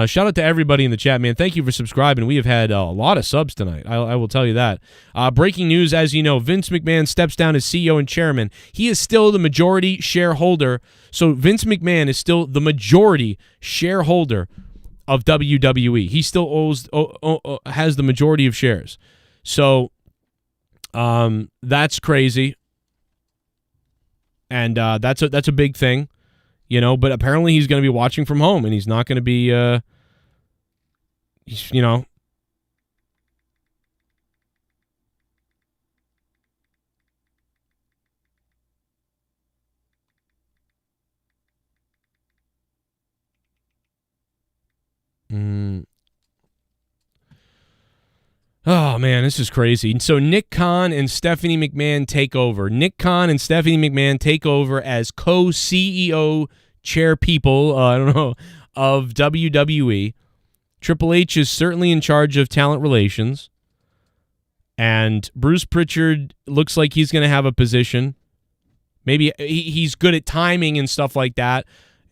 Shout out to everybody in the chat, man. Thank you for subscribing. We have had a lot of subs tonight. I will tell you that. Breaking news, as you know, Vince McMahon steps down as CEO and chairman. He is still the majority shareholder. So Vince McMahon is still the majority shareholder of WWE. He still has the majority of shares. So that's crazy. And that's a big thing. You know, but apparently he's going to be watching from home, and he's not going to be, you know. Oh, man, this is crazy. So Nick Khan and Stephanie McMahon take over. Nick Khan and Stephanie McMahon take over as co-CEO chair people, I don't know, of WWE. Triple H is certainly in charge of talent relations. And Bruce Pritchard looks like he's going to have a position. Maybe he's good at timing and stuff like that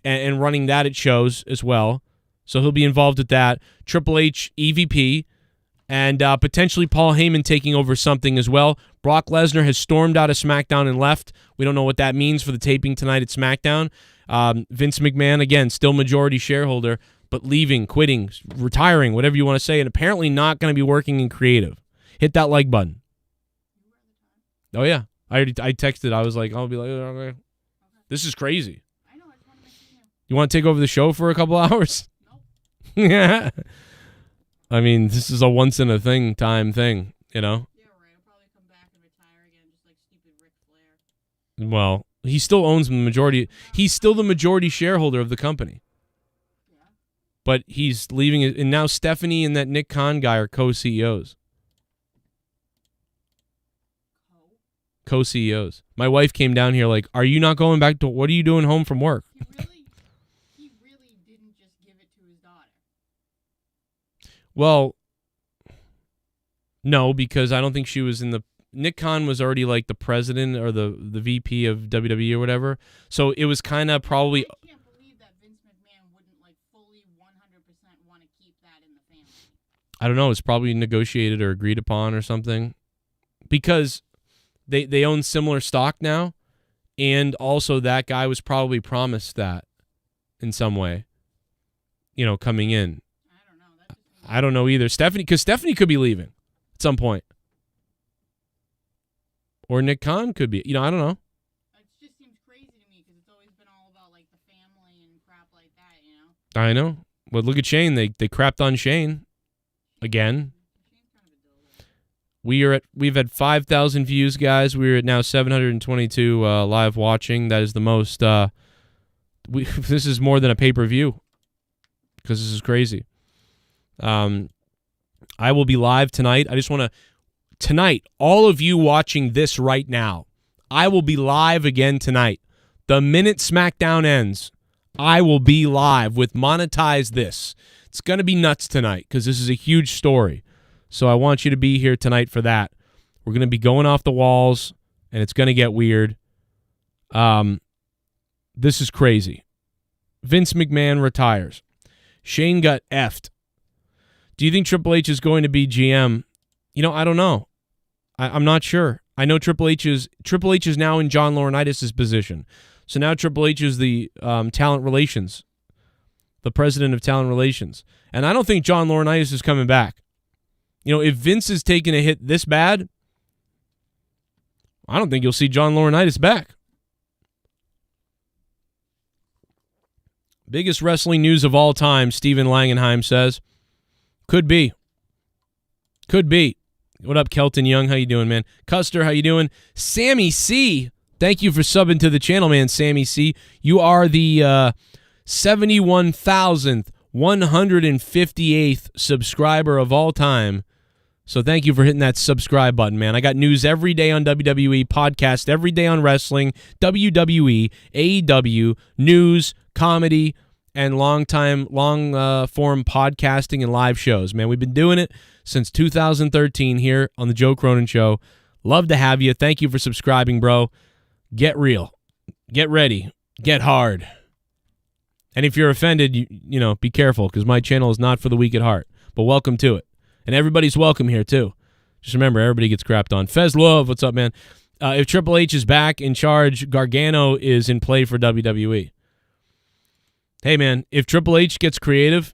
and running that at shows as well. So he'll be involved with that. Triple H, EVP. And potentially Paul Heyman taking over something as well. Brock Lesnar has stormed out of SmackDown and left. We don't know what that means for the taping tonight at SmackDown. Vince McMahon, again, still majority shareholder, but leaving, quitting, retiring, whatever you want to say, and apparently not going to be working in creative. Hit that like button. Oh, yeah. I texted. I was like, I'll be like, okay. This is crazy.
I know. I just want to make sure you know.
You want to take over the show for a couple hours?
Nope.
Yeah. I mean, this is a once-in-a-time thing, you know?
Yeah, right. I'll probably come back and retire again, just like stupid Ric Flair.
Well, he still owns the majority. He's still the majority shareholder of the company.
Yeah.
But he's leaving it. And now Stephanie and that Nick Khan guy are co-CEOs. Co-CEOs. My wife came down here like, are you not going back to, what are you doing home from work?
He really didn't just give it to his daughter.
Well, no, because I don't think she was in the... Nick Khan was already like the president or the VP of WWE or whatever. So it was kind of probably...
I can't believe that Vince McMahon wouldn't like fully 100% want to keep that in the family.
I don't know. It's probably negotiated or agreed upon or something. Because they own similar stock now. And also that guy was probably promised that in some way. You know, coming in. I don't know either. Stephanie, because Stephanie could be leaving at some point. Or Nick Khan could be. You know, I don't know.
It just seems crazy to me because it's always been all about like the family and crap like that, you know?
I know. But look at Shane. They crapped on Shane again. We've had 5,000 views, guys. We're at now 722 live watching. That is the most. This is more than a pay-per-view because this is crazy. I will be live tonight. I just want to, tonight, all of you watching this right now, I will be live again tonight. The minute SmackDown ends, I will be live with Monetize This. It's going to be nuts tonight because this is a huge story. So I want you to be here tonight for that. We're going to be going off the walls, and it's going to get weird. This is crazy. Vince McMahon retires. Shane got effed. Do you think Triple H is going to be GM? You know, I don't know. I'm not sure. I know Triple H is now in John Laurinaitis' position. So now Triple H is the talent relations, the president of talent relations. And I don't think John Laurinaitis is coming back. You know, if Vince is taking a hit this bad, I don't think you'll see John Laurinaitis back. Biggest wrestling news of all time, Steven Langenheim says. Could be. Could be. What up, Kelton Young? How you doing, man? Custer, how you doing? Sammy C. Thank you for subbing to the channel, man, Sammy C. You are the 71,158th subscriber of all time. So thank you for hitting that subscribe button, man. I got news every day on WWE, podcast every day on wrestling, WWE, AEW, news, comedy, and long form podcasting and live shows, man. We've been doing it since 2013 here on the Joe Cronin Show. Love to have you. Thank you for subscribing, bro. Get real. Get ready. Get hard. And if you're offended, you know, be careful, because my channel is not for the weak at heart. But welcome to it. And everybody's welcome here, too. Just remember, everybody gets crapped on. Fez Love, what's up, man? If Triple H is back in charge, Gargano is in play for WWE. Hey, man, if Triple H gets creative,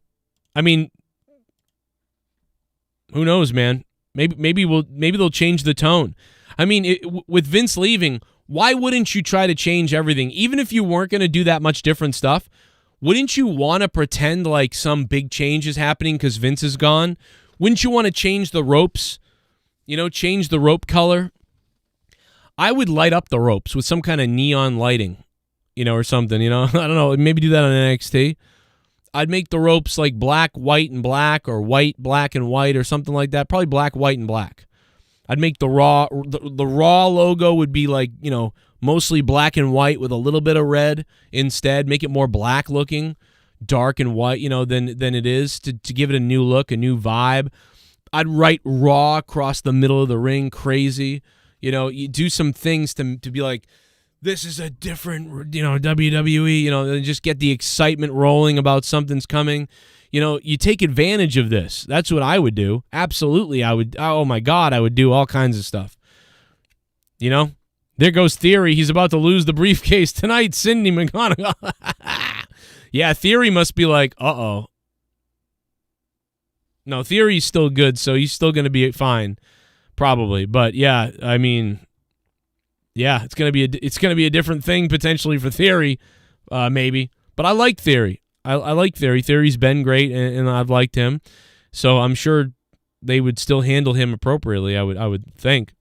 I mean, who knows, man? Maybe they'll change the tone. I mean, with Vince leaving, why wouldn't you try to change everything? Even if you weren't going to do that much different stuff, wouldn't you want to pretend like some big change is happening because Vince is gone? Wouldn't you want to change the ropes? You know, change the rope color? I would light up the ropes with some kind of neon lighting, you know, or something, you know? I don't know, maybe do that on NXT. I'd make the ropes like black, white, and black, or white, black, and white, or something like that. Probably black, white, and black. I'd make the Raw logo would be like, you know, mostly black and white with a little bit of red instead. Make it more black looking, dark and white, you know, than it is to give it a new look, a new vibe. I'd write Raw across the middle of the ring, crazy. You know, you do some things to be like, this is a different, you know, WWE, you know, and just get the excitement rolling about something's coming. You know, you take advantage of this. That's what I would do. Absolutely, I would. Oh, my God, I would do all kinds of stuff. You know? There goes Theory. He's about to lose the briefcase tonight. Cindy McGonigal. Yeah, Theory must be like, uh-oh. No, Theory's still good, so he's still going to be fine, probably. But, yeah, I mean, yeah, it's going to be a different thing potentially for Theory, maybe. But I like Theory. I like Theory. Theory's been great, and I've liked him. So I'm sure they would still handle him appropriately, I would think.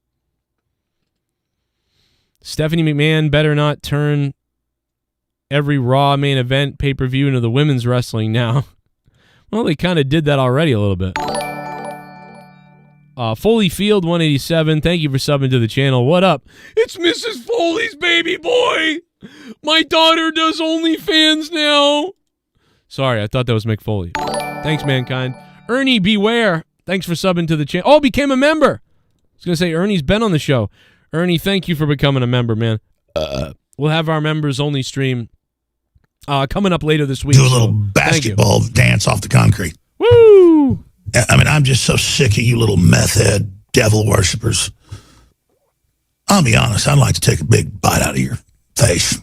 Stephanie McMahon better not turn every Raw main event pay-per-view into the women's wrestling now. Well, they kind of did that already a little bit. Foley Field 187, thank you for subbing to the channel. What up? It's Mrs. Foley's baby boy. My daughter does OnlyFans now. Sorry, I thought that was Mick Foley. Thanks, Mankind. Ernie Beware, thanks for subbing to the channel. Oh, became a member. I was going to say, Ernie's been on the show. Ernie, thank you for becoming a member, man. We'll have our members-only stream coming up later this week.
Do a little basketball dance off the concrete.
Woo!
I mean, I'm just so sick of you little meth head devil worshippers. I'll be honest, I'd like to take a big bite out of your face.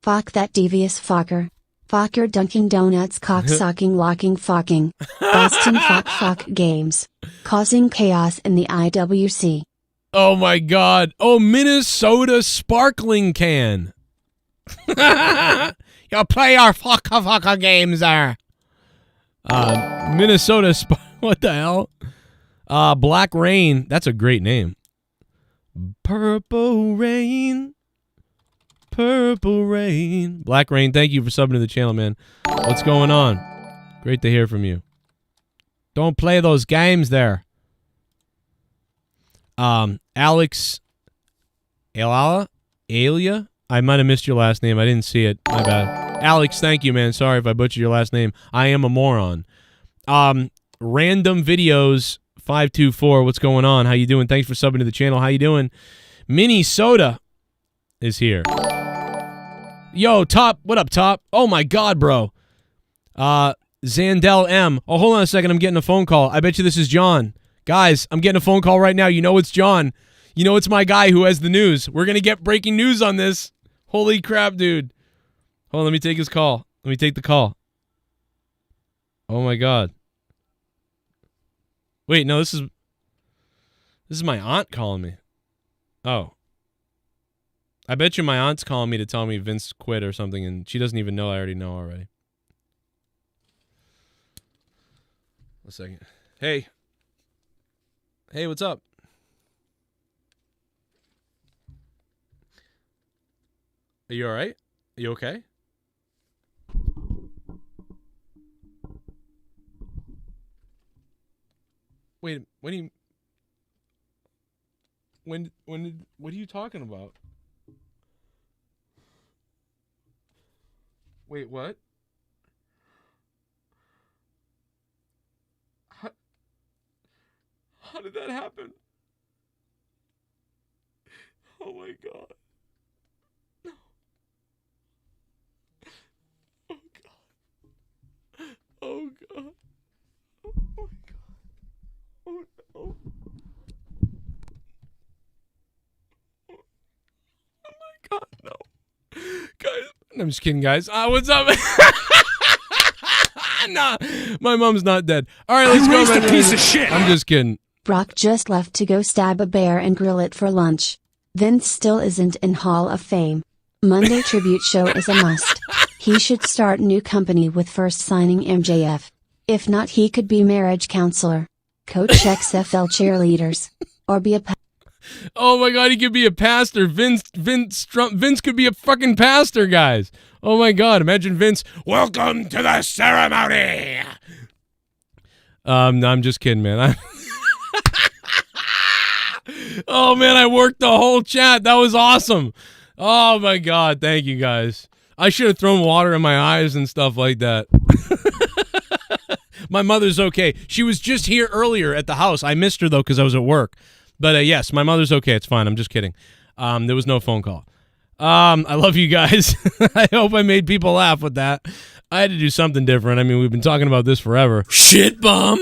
Fuck that devious fucker. Fuck your Dunkin' Donuts cock-sucking locking fucking. Boston fuck games. Causing chaos in the IWC.
Oh, my God. Oh, Minnesota sparkling can. You'll play our fuck games there. Minnesota, what the hell? Black Rain. That's a great name. Purple Rain. Purple Rain. Black Rain, thank you for subbing to the channel, man. What's going on? Great to hear from you. Don't play those games there. Alex Alia? I might have missed your last name. I didn't see it. My bad. Alex, thank you, man. Sorry if I butchered your last name. I am a moron. Random Videos 524. What's going on? How you doing? Thanks for subbing to the channel. How you doing? Minnesota is here. Yo, Top. What up, Top? Oh, my God, bro. Zandel M. Oh, hold on a second. I'm getting a phone call. I bet you this is John. Guys, I'm getting a phone call right now. You know it's John. You know it's my guy who has the news. We're going to get breaking news on this. Holy crap, dude. Hold on, let me take his call. Let me take the call. Oh, my God. Wait, no, this is my aunt calling me. Oh. I bet you my aunt's calling me to tell me Vince quit or something, and she doesn't even know I already know already. A second. Hey. Hey, what's up? Are you all right? Are you okay? Wait, what are you talking about? Wait, what? How did that happen? Oh my God. I'm just kidding, guys. What's up? Nah, my mom's not dead. All right, let's go.
Raised a piece of shit.
I'm just kidding.
Brock just left to go stab a bear and grill it for lunch. Vince still isn't in Hall of Fame. Monday tribute show is a must. He should start new company with first signing MJF. If not, he could be marriage counselor, coach XFL cheerleaders, or be a
Oh my God, he could be a pastor. Vince could be a fucking pastor, guys. Oh my God, imagine Vince.
Welcome to the ceremony.
No, I'm just kidding, man. Oh man, I worked the whole chat. That was awesome. Oh my God, thank you guys. I should have thrown water in my eyes and stuff like that. My mother's okay. She was just here earlier at the house. I missed her though because I was at work. But yes, my mother's okay. It's fine. I'm just kidding. There was no phone call. I love you guys. I hope I made people laugh with that. I had to do something different. I mean, we've been talking about this forever.
Shit bum.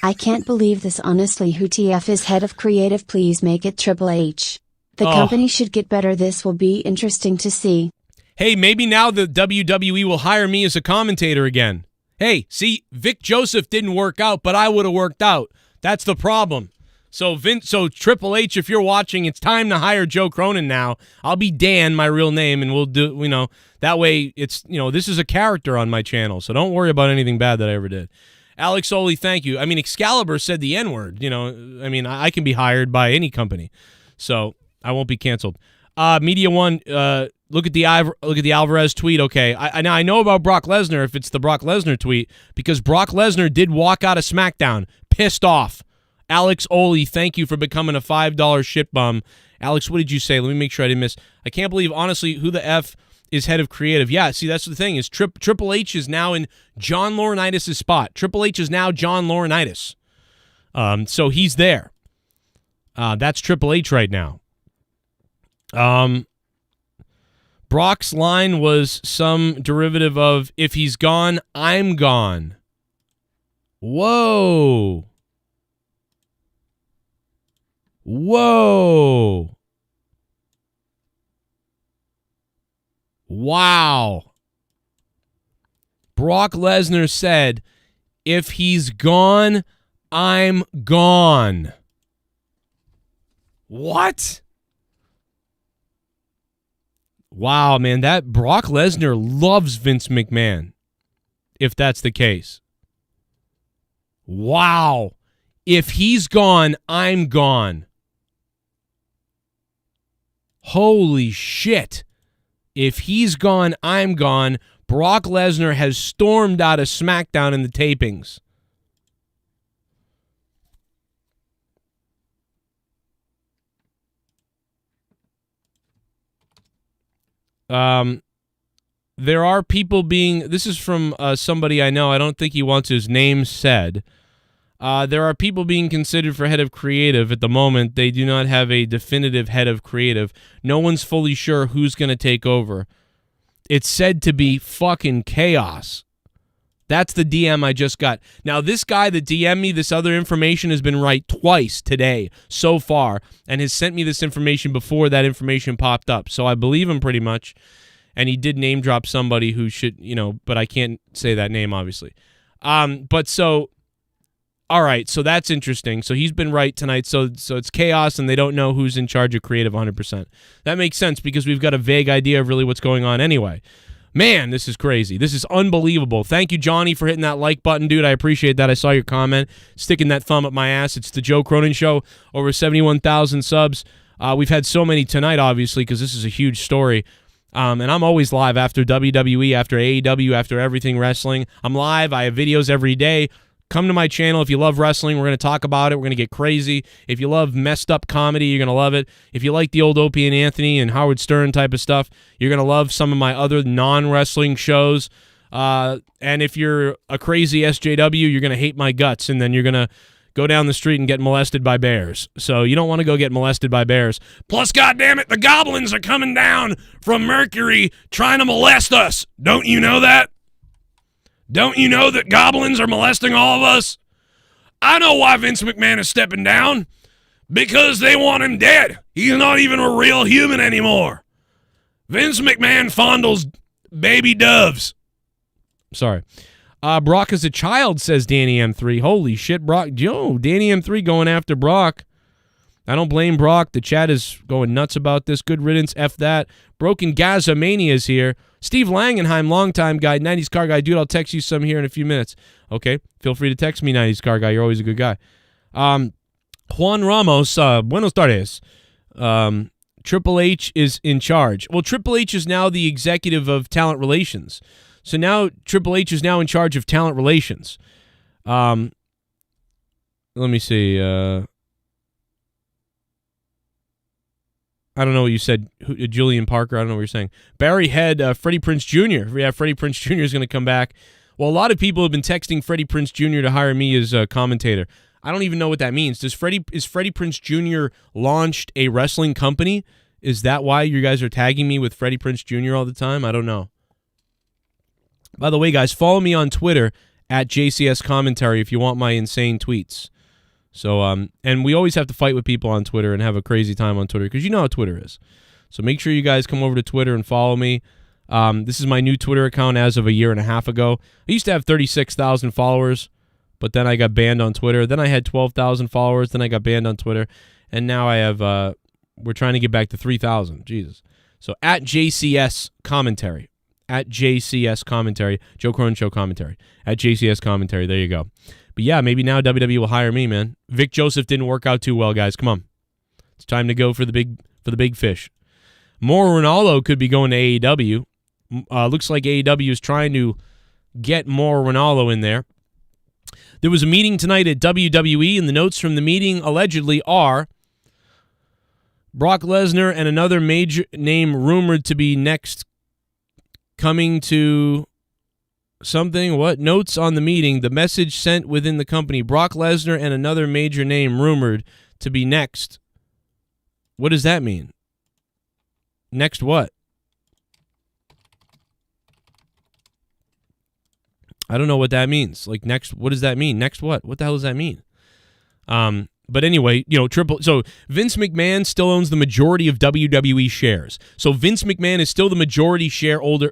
I can't believe this honestly. Who TF is head of creative? Please make it Triple H. The company should get better. This will be interesting to see.
Hey, maybe now the WWE will hire me as a commentator again. Hey, see, Vic Joseph didn't work out, but I would have worked out. That's the problem. So Triple H, if you're watching, it's time to hire Joe Cronin now. I'll be Dan, my real name, and we'll do, that way it's, this is a character on my channel, so don't worry about anything bad that I ever did. Alex Oli, thank you. I mean, Excalibur said the N-word, I can be hired by any company, so I won't be canceled. Media One, look at the Alvarez tweet. Okay, I know about Brock Lesnar if it's the Brock Lesnar tweet, because Brock Lesnar did walk out of SmackDown pissed off. Alex Oli, thank you for becoming a $5 shit bum. Alex, what did you say? Let me make sure I didn't miss. I can't believe, honestly, who the F is head of creative. Yeah, see, that's the thing, is Triple H is now in John Laurinaitis' spot. Triple H is now John Laurinaitis. So he's there. That's Triple H right now. Brock's line was some derivative of, if he's gone, I'm gone. Whoa. Whoa. Wow. Brock Lesnar said, if he's gone, I'm gone. What? Wow, man, that Brock Lesnar loves Vince McMahon, if that's the case. Wow. If he's gone, I'm gone. Holy shit. If he's gone, I'm gone. Brock Lesnar has stormed out of SmackDown in the tapings. There are people being, this is from somebody I know, I don't think he wants his name said. There are people being considered for head of creative at the moment. They do not have a definitive head of creative. No one's fully sure who's going to take over. It's said to be fucking chaos. That's the DM I just got. Now, this guy that DM'd me this other information has been right twice today so far and has sent me this information before that information popped up. So I believe him pretty much. And he did name drop somebody who should, but I can't say that name, obviously. All right, so that's interesting. So he's been right tonight. So it's chaos, and they don't know who's in charge of creative 100%. That makes sense because we've got a vague idea of really what's going on anyway. Man, this is crazy. This is unbelievable. Thank you, Johnny, for hitting that like button, dude. I appreciate that. I saw your comment. Sticking that thumb up my ass. It's the Joe Cronin Show. Over 71,000 subs. We've had so many tonight, obviously, because this is a huge story. And I'm always live after WWE, after AEW, after everything wrestling. I'm live. I have videos every day. Come to my channel if you love wrestling. We're going to talk about it. We're going to get crazy. If you love messed up comedy, you're going to love it. If you like the old Opie and Anthony and Howard Stern type of stuff, you're going to love some of my other non-wrestling shows. And if you're a crazy SJW, you're going to hate my guts, and then you're going to go down the street and get molested by bears. So you don't want to go get molested by bears. Plus, goddammit, the goblins are coming down from Mercury trying to molest us. Don't you know that? Don't you know that goblins are molesting all of us? I know why Vince McMahon is stepping down. Because they want him dead. He's not even a real human anymore. Vince McMahon fondles baby doves. Sorry. Brock is a child, says Danny M3. Holy shit, Brock. Yo, Danny M3 going after Brock. I don't blame Brock. The chat is going nuts about this. Good riddance. F that. Broken Gaza Mania is here. Steve Langenheim, longtime guy, 90s car guy. Dude, I'll text you some here in a few minutes. Okay, feel free to text me, 90s car guy. You're always a good guy. Juan Ramos, buenos tardes. Triple H is in charge. Well, Triple H is now the executive of talent relations. So now Triple H is now in charge of talent relations. Let me see. I don't know what you said, Julian Parker. I don't know what you're saying. Barry Head, Freddie Prinze Jr. Yeah, Freddie Prinze Jr. is going to come back. Well, a lot of people have been texting Freddie Prinze Jr. to hire me as a commentator. I don't even know what that means. Is Freddie Prinze Jr. launched a wrestling company? Is that why you guys are tagging me with Freddie Prinze Jr. all the time? I don't know. By the way, guys, follow me on Twitter at JCS Commentary if you want my insane tweets. So, and we always have to fight with people on Twitter and have a crazy time on Twitter because you know how Twitter is. So make sure you guys come over to Twitter and follow me. This is my new Twitter account as of a year and a half ago. I used to have 36,000 followers, but then I got banned on Twitter. Then I had 12,000 followers. Then I got banned on Twitter. And now I have, we're trying to get back to 3,000. Jesus. So at JCS Commentary. At JCS Commentary. Joe Cronin Show Commentary. At JCS Commentary. There you go. But yeah, maybe now WWE will hire me, man. Vic Joseph didn't work out too well, guys. Come on. It's time to go for the big fish. More Ronaldo could be going to AEW. Looks like AEW is trying to get more Ronaldo in there. There was a meeting tonight at WWE, and the notes from the meeting allegedly are Brock Lesnar and another major name rumored to be next coming to something. What? Notes on the meeting. The message sent within the company. Brock Lesnar and another major name rumored to be next. What does that mean? Next what? I don't know what that means. Like next, what does that mean? Next what? What the hell does that mean? But anyway, so Vince McMahon still owns the majority of WWE shares. So Vince McMahon is still the majority shareholder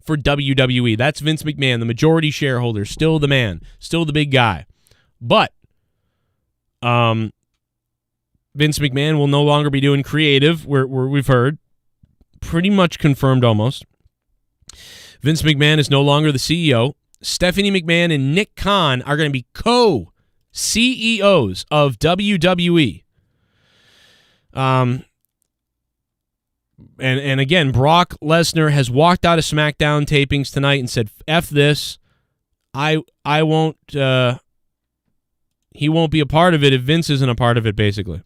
for WWE. That's Vince McMahon, the majority shareholder, still the man, still the big guy. But Vince McMahon will no longer be doing creative, we've heard. Pretty much confirmed almost. Vince McMahon is no longer the CEO. Stephanie McMahon and Nick Khan are going to be co-CEOs of WWE. And again, Brock Lesnar has walked out of SmackDown tapings tonight and said, F this. I won't, he won't be a part of it if Vince isn't a part of it, basically.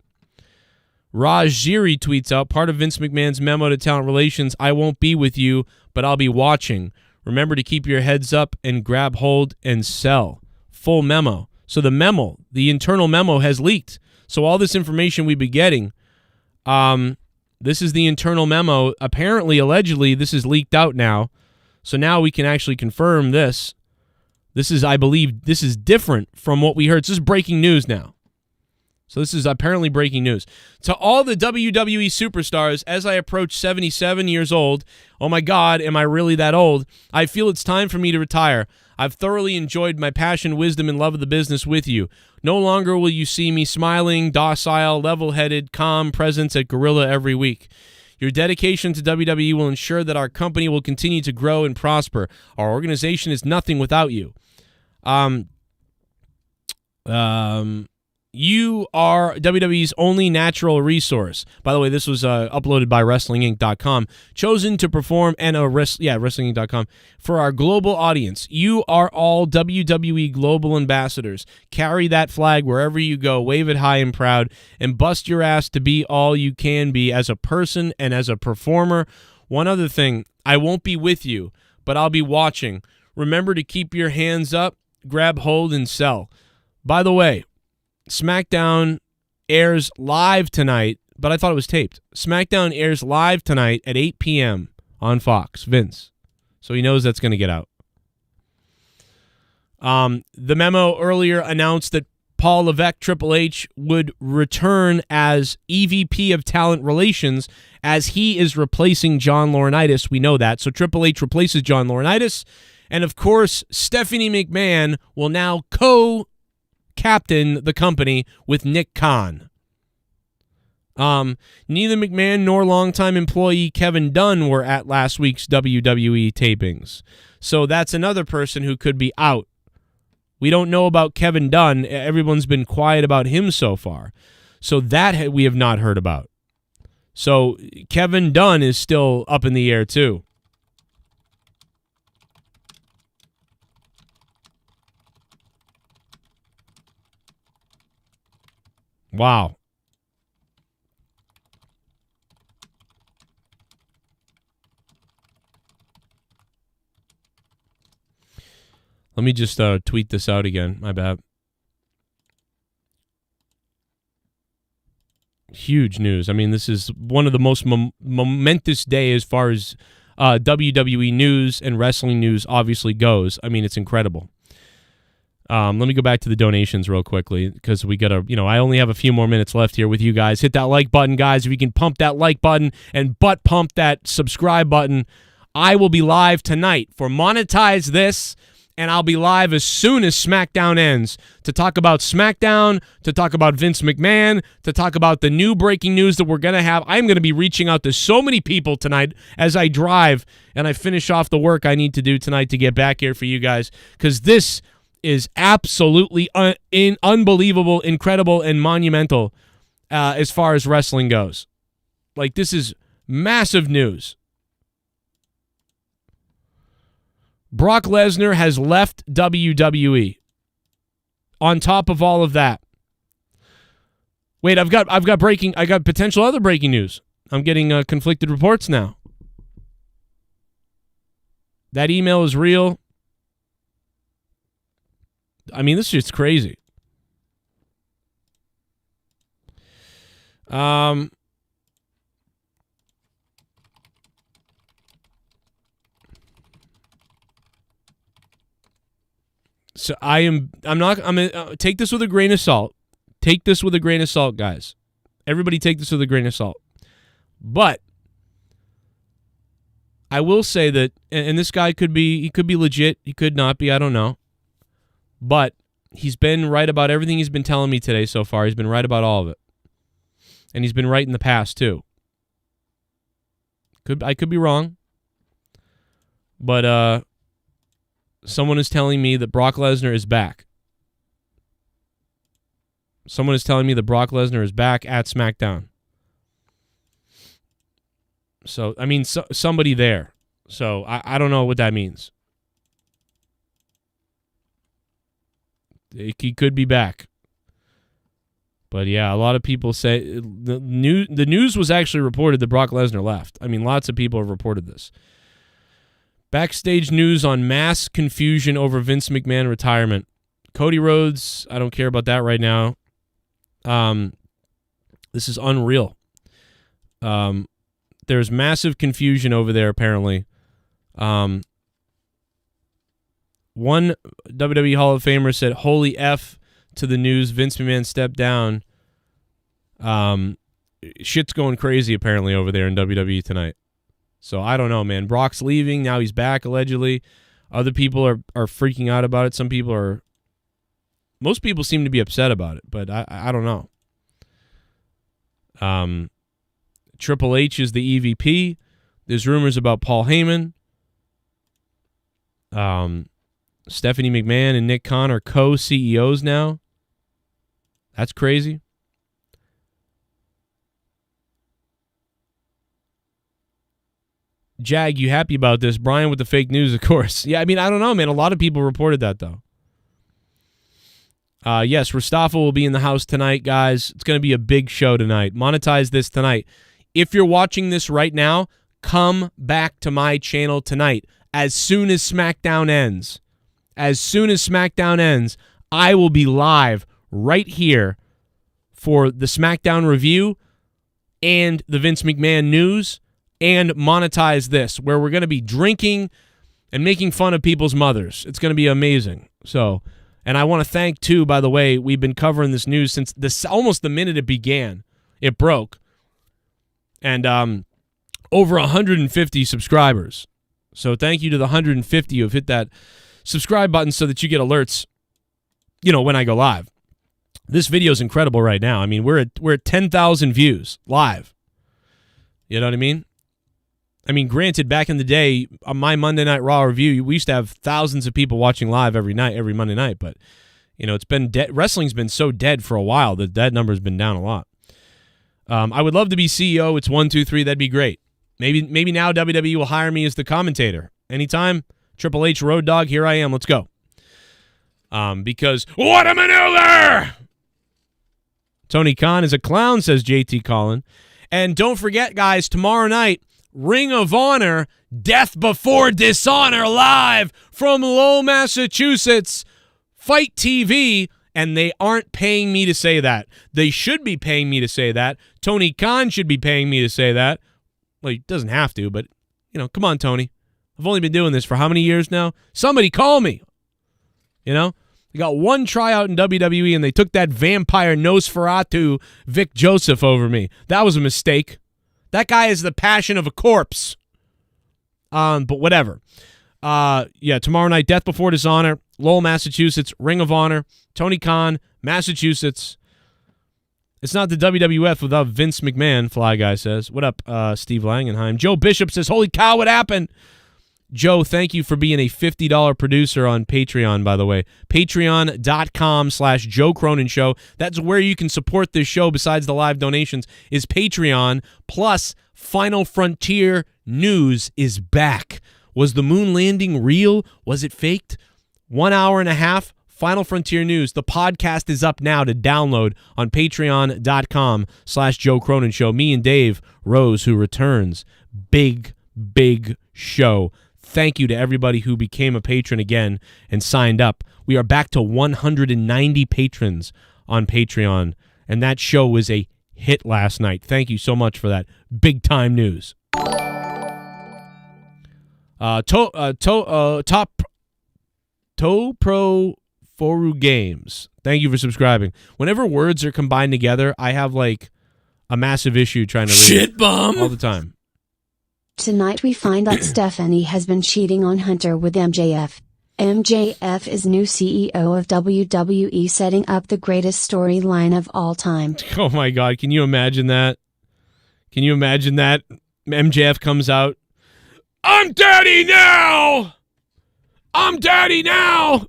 Raj Ziri tweets out, part of Vince McMahon's memo to talent relations, I won't be with you, but I'll be watching. Remember to keep your heads up and grab hold and sell. Full memo. So the memo, the internal memo has leaked. So all this information we've been getting, this is the internal memo. Apparently, allegedly, this is leaked out now. So now we can actually confirm this. This is, I believe, this is different from what we heard. This is breaking news now. So this is apparently breaking news. To all the WWE superstars, as I approach 77 years old, oh my God, am I really that old? I feel it's time for me to retire. I've thoroughly enjoyed my passion, wisdom, and love of the business with you. No longer will you see me smiling, docile, level-headed, calm presence at Gorilla every week. Your dedication to WWE will ensure that our company will continue to grow and prosper. Our organization is nothing without you. You are WWE's only natural resource. By the way, this was uploaded by WrestlingInc.com. Chosen to perform WrestlingInc.com for our global audience. You are all WWE global ambassadors. Carry that flag wherever you go. Wave it high and proud, and bust your ass to be all you can be as a person and as a performer. One other thing, I won't be with you, but I'll be watching. Remember to keep your hands up, grab hold, and sell. By the way, SmackDown airs live tonight, but I thought it was taped. SmackDown airs live tonight at 8 p.m. on Fox, Vince. So he knows that's going to get out. The memo earlier announced that Paul Levesque, Triple H, would return as EVP of Talent Relations as he is replacing John Laurinaitis. We know that. So Triple H replaces John Laurinaitis. And, of course, Stephanie McMahon will now co-captain the company with Nick Khan. Neither McMahon nor longtime employee Kevin Dunn were at last week's WWE tapings. So that's another person who could be out. We don't know about Kevin Dunn. Everyone's been quiet about him so far. So that we have not heard about. So Kevin Dunn is still up in the air too. Wow. Let me just tweet this out again. My bad. Huge news. I mean, this is one of the most momentous days as far as WWE news and wrestling news obviously goes. I mean, it's incredible. Let me go back to the donations real quickly because we got to, I only have a few more minutes left here with you guys. Hit that like button, guys. If you can pump that like button and butt pump that subscribe button, I will be live tonight for Monetize This. And I'll be live as soon as SmackDown ends to talk about SmackDown, to talk about Vince McMahon, to talk about the new breaking news that we're going to have. I'm going to be reaching out to so many people tonight as I drive and I finish off the work I need to do tonight to get back here for you guys because this is absolutely unbelievable, incredible, and monumental as far as wrestling goes. Like, this is massive news. Brock Lesnar has left WWE. On top of all of that. Wait, I've got potential other breaking news. I'm getting conflicted reports now. That email is real. I mean, this shit's crazy. So I'm gonna take this with a grain of salt. Take this with a grain of salt, guys. Everybody take this with a grain of salt. But I will say that, and this guy could be legit, he could not be, I don't know. But he's been right about everything he's been telling me today so far. He's been right about all of it. And he's been right in the past too. I could be wrong. But someone is telling me that Brock Lesnar is back. Someone is telling me that Brock Lesnar is back at SmackDown. So, I mean, somebody there. So, I don't know what that means. He could be back. But, yeah, a lot of people say the news was actually reported that Brock Lesnar left. I mean, lots of people have reported this. Backstage news on mass confusion over Vince McMahon retirement. Cody Rhodes, I don't care about that right now. This is unreal. There's massive confusion over there, apparently. One WWE Hall of Famer said, "Holy F to the news, Vince McMahon stepped down." Shit's going crazy, apparently, over there in WWE tonight. So I don't know, man. Brock's leaving. Now he's back, allegedly. Other people are freaking out about it. Most people seem to be upset about it, but I don't know. Triple H is the EVP. There's rumors about Paul Heyman. Stephanie McMahon and Nick Khan are co-CEOs now. That's crazy. Jag, you happy about this? Brian with the fake news, of course. Yeah, I mean, I don't know, man. A lot of people reported that, though. Yes, Rustafel will be in the house tonight, guys. It's going to be a big show tonight. Monetize this tonight. If you're watching this right now, come back to my channel tonight. As soon as SmackDown ends. As soon as SmackDown ends, I will be live right here for the SmackDown review and the Vince McMahon news and Monetize This, where we're going to be drinking and making fun of people's mothers. It's going to be amazing. So And I want to thank, too, by the way, we've been covering this news since almost the minute it began. It broke. And over 150 subscribers. So thank you to the 150 who have hit that subscribe button so that you get alerts, when I go live. This video is incredible right now. I mean, we're at 10,000 views live. You know what I mean? I mean, granted, back in the day, on my Monday Night Raw review, we used to have thousands of people watching live every Monday night. But, it's been dead. Wrestling's been so dead for a while that number's been down a lot. I would love to be CEO. It's 1, 2, 3. That'd be great. Maybe now WWE will hire me as the commentator. Anytime, Triple H Road Dogg, here I am. Let's go. Because, what a maneuver! Tony Khan is a clown, says JT Collin. And don't forget, guys, tomorrow night, Ring of Honor, Death Before Dishonor live from Lowell, Massachusetts, Fight TV, and they aren't paying me to say that. They should be paying me to say that. Tony Khan should be paying me to say that. Well, he doesn't have to, but, come on, Tony. I've only been doing this for how many years now? Somebody call me. They got one tryout in WWE, and they took that vampire Nosferatu Vic Joseph over me. That was a mistake. That guy is the passion of a corpse. But whatever. Tomorrow night, Death Before Dishonor, Lowell, Massachusetts, Ring of Honor, Tony Khan, Massachusetts. It's not the WWF without Vince McMahon, Fly Guy says. What up, Steve Langenheim? Joe Bishop says, holy cow, what happened? Joe, thank you for being a $50 producer on Patreon, by the way. Patreon.com/Joe Cronin Show. That's where you can support this show besides the live donations, is Patreon. Plus, Final Frontier News is back. Was the moon landing real? Was it faked? 1 hour and a half, Final Frontier News. The podcast is up now to download on Patreon.com/Joe Cronin Show. Me and Dave Rose, who returns. Big show. Thank you to everybody who became a patron again and signed up. We are back to 190 patrons on Patreon, and that show was a hit last night. Thank you so much for that. Big time news. Top Pro Foru Games. Thank you for subscribing. Whenever words are combined together, I have like a massive issue trying to read
shit bomb
all the time.
Tonight we find that Stephanie has been cheating on Hunter with MJF. MJF is new CEO of WWE, setting up the greatest storyline of all time.
Oh my God, can you imagine that? Can you imagine that? MJF comes out. I'm daddy now! I'm daddy now!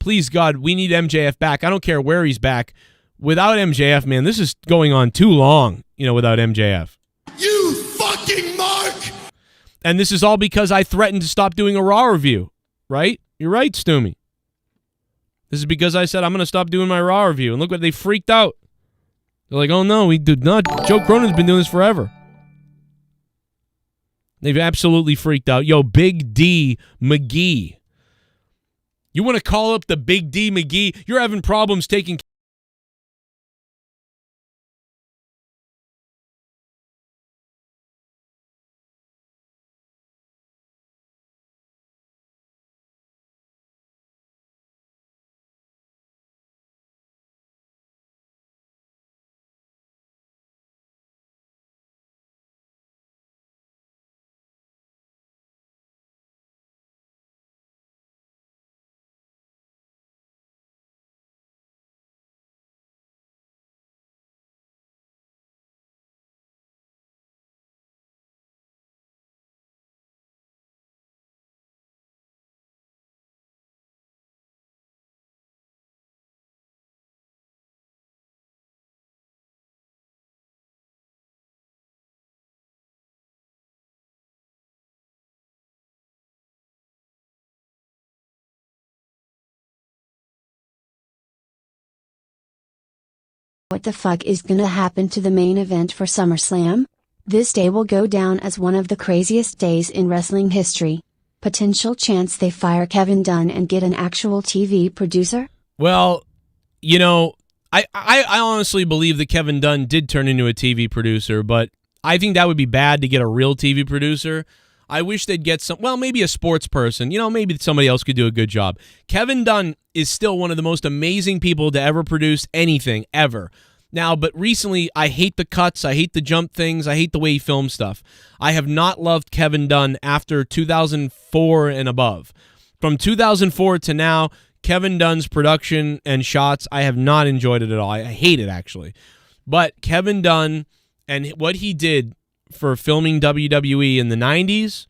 Please, God, we need MJF back. I don't care where he's back. Without MJF, man, this is going on too long, without MJF.
You fucking mark!
And this is all because I threatened to stop doing a Raw review, right? You're right, Stewie. This is because I said I'm going to stop doing my Raw review. And look what they freaked out. They're like, oh no, we did not. Joe Cronin's been doing this forever. They've absolutely freaked out. Yo, Big D McGee. You want to call up the Big D McGee? You're having problems taking
What the fuck is gonna happen to the main event for SummerSlam? This day will go down as one of the craziest days in wrestling history. Potential chance they fire Kevin Dunn and get an actual TV producer?
Well, I honestly believe that Kevin Dunn did turn into a TV producer, but I think that would be bad to get a real TV producer. I wish they'd get maybe a sports person. Maybe somebody else could do a good job. Kevin Dunn is still one of the most amazing people to ever produce anything, ever. Now, but recently, I hate the cuts, I hate the jump things, I hate the way he films stuff. I have not loved Kevin Dunn after 2004 and above. From 2004 to now, Kevin Dunn's production and shots, I have not enjoyed it at all. I hate it, actually. But Kevin Dunn and what he did for filming WWE in the 90s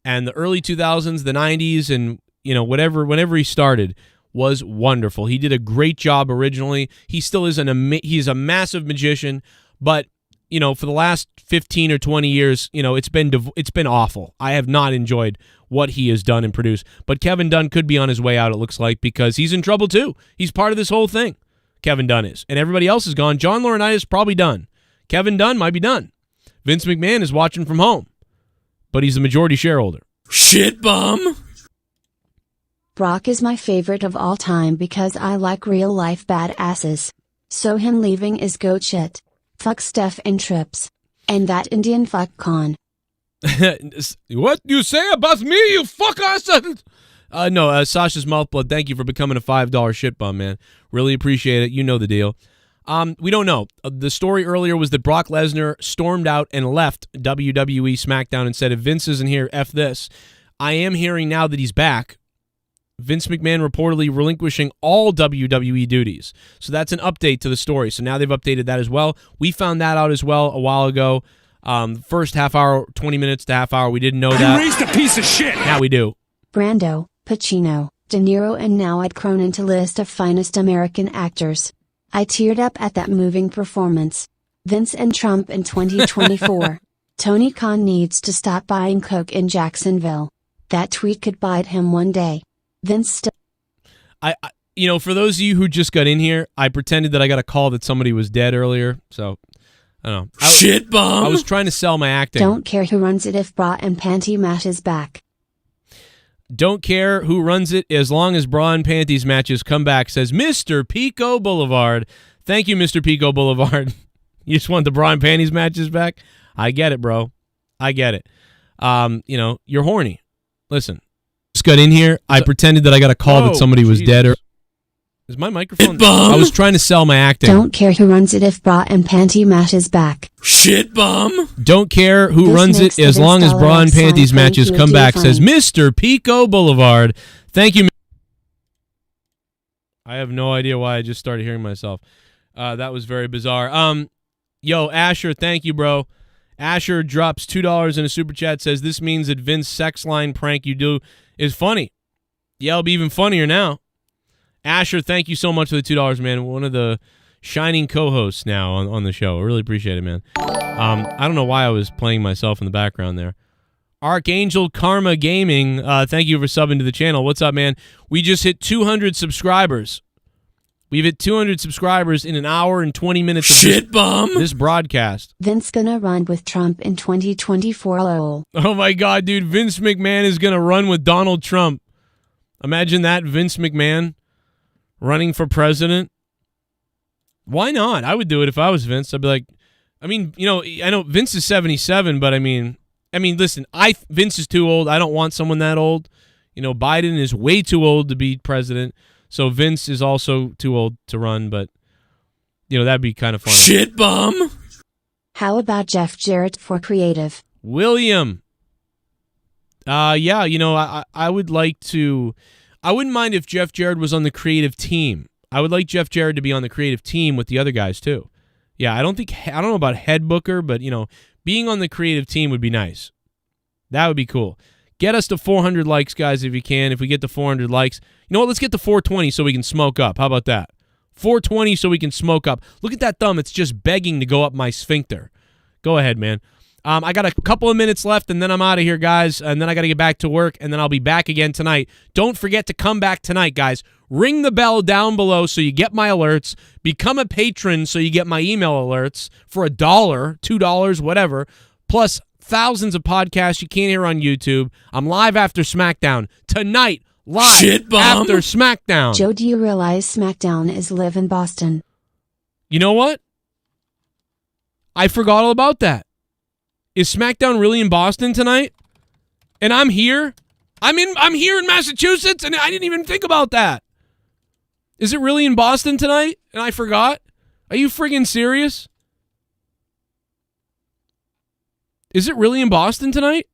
and the early 2000s, the 90s, and whenever he started, was wonderful. He did a great job originally. He still is he's a massive magician, but for the last 15 or 20 years, it's been awful. I have not enjoyed what he has done and produced. But Kevin Dunn could be on his way out, it looks like, because he's in trouble too. He's part of this whole thing. Kevin Dunn is, and everybody else is gone. John Laurinaitis probably done. Kevin Dunn might be done. Vince McMahon is watching from home, but he's the majority shareholder.
Shit bum.
Brock is my favorite of all time because I like real-life badasses. So him leaving is goat shit. Fuck Steph and Trips. And that Indian fuck Khan.
What you say about me, you fuck us? No, Sasha's Mouthblood, thank you for becoming a $5 shit bum, man. Really appreciate it. You know the deal. We don't know. The story earlier was that Brock Lesnar stormed out and left WWE SmackDown and said, if Vince isn't here, F this. I am hearing now that he's back. Vince McMahon reportedly relinquishing all WWE duties. So that's an update to the story. So now they've updated that as well. We found that out as well a while ago. First half hour, 20 minutes to half hour, we didn't know that.
You raised a piece of shit.
Now we do.
Brando, Pacino, De Niro and now Ed Cronin to list of finest American actors. I teared up at that moving performance. Vince and Trump in 2024. Tony Khan needs to stop buying coke in Jacksonville. That tweet could bite him one day. Vince still.
For those of you who just got in here, I pretended that I got a call that somebody was dead earlier. So, I don't know.
Shit bum.
I was trying to sell my acting.
Don't care who runs it if bra and panty match is back.
Don't care who runs it as long as bra and panties matches come back, says Mr. Pico Boulevard. Thank you, Mr. Pico Boulevard. You just want the bra and panties matches back? I get it, bro. I get it. You're horny. Listen. Just got in here. I pretended that I got a call that somebody was dead. Is my microphone? I was trying to sell my acting.
Don't care who runs it if bra and panty match is back.
Shit bum.
Don't care who
This
runs
makes
it
the
as long as
Vince
bra and
Dollar
panties
sign
matches
thank
come
you,
back,
dear
says
friend.
Mr. Pico Boulevard. Thank you. I have no idea why I just started hearing myself. That was very bizarre. Yo, Asher, thank you, bro. Asher drops $2 in a super chat, says this means that Vince's sex line prank you do is funny. Yeah, it'll be even funnier now. Asher, thank you so much for the $2, man. One of the shining co-hosts now on the show. I really appreciate it, man. I don't know why I was playing myself in the background there. Archangel Karma Gaming, thank you for subbing to the channel. What's up, man? We just hit 200 subscribers. We've hit 200 subscribers in an hour and 20 minutes of this broadcast.
Vince gonna run with Trump in 2024 lol.
Oh my God, dude. Vince McMahon is going to run with Donald Trump. Imagine that, Vince McMahon running for president. Why not? I would do it if I was Vince. I'd be like, I know Vince is 77, but I mean, listen, Vince is too old. I don't want someone that old. Biden is way too old to be president. So Vince is also too old to run, but, that'd be kind of funny.
Shit bum.
How about Jeff Jarrett for creative?
William. Yeah, I would like to. I wouldn't mind if Jeff Jarrett was on the creative team. I would like Jeff Jarrett to be on the creative team with the other guys, too. Yeah, I don't know about head booker, but, being on the creative team would be nice. That would be cool. Get us to 400 likes, guys, if you can. If we get to 400 likes, you know what? Let's get to 420 so we can smoke up. How about that? 420 so we can smoke up. Look at that thumb. It's just begging to go up my sphincter. Go ahead, man. I got a couple of minutes left, and then I'm out of here, guys, and then I got to get back to work, and then I'll be back again tonight. Don't forget to come back tonight, guys. Ring the bell down below so you get my alerts. Become a patron so you get my email alerts for $1, $2, whatever, plus thousands of podcasts you can't hear on YouTube. I'm live after SmackDown. Tonight, live after SmackDown.
Joe, do you realize SmackDown is live in Boston?
You know what? I forgot all about that. Is SmackDown really in Boston tonight? And I'm here. I'm here in Massachusetts, and I didn't even think about that. Is it really in Boston tonight? And I forgot? Are you friggin' serious? Is it really in Boston tonight?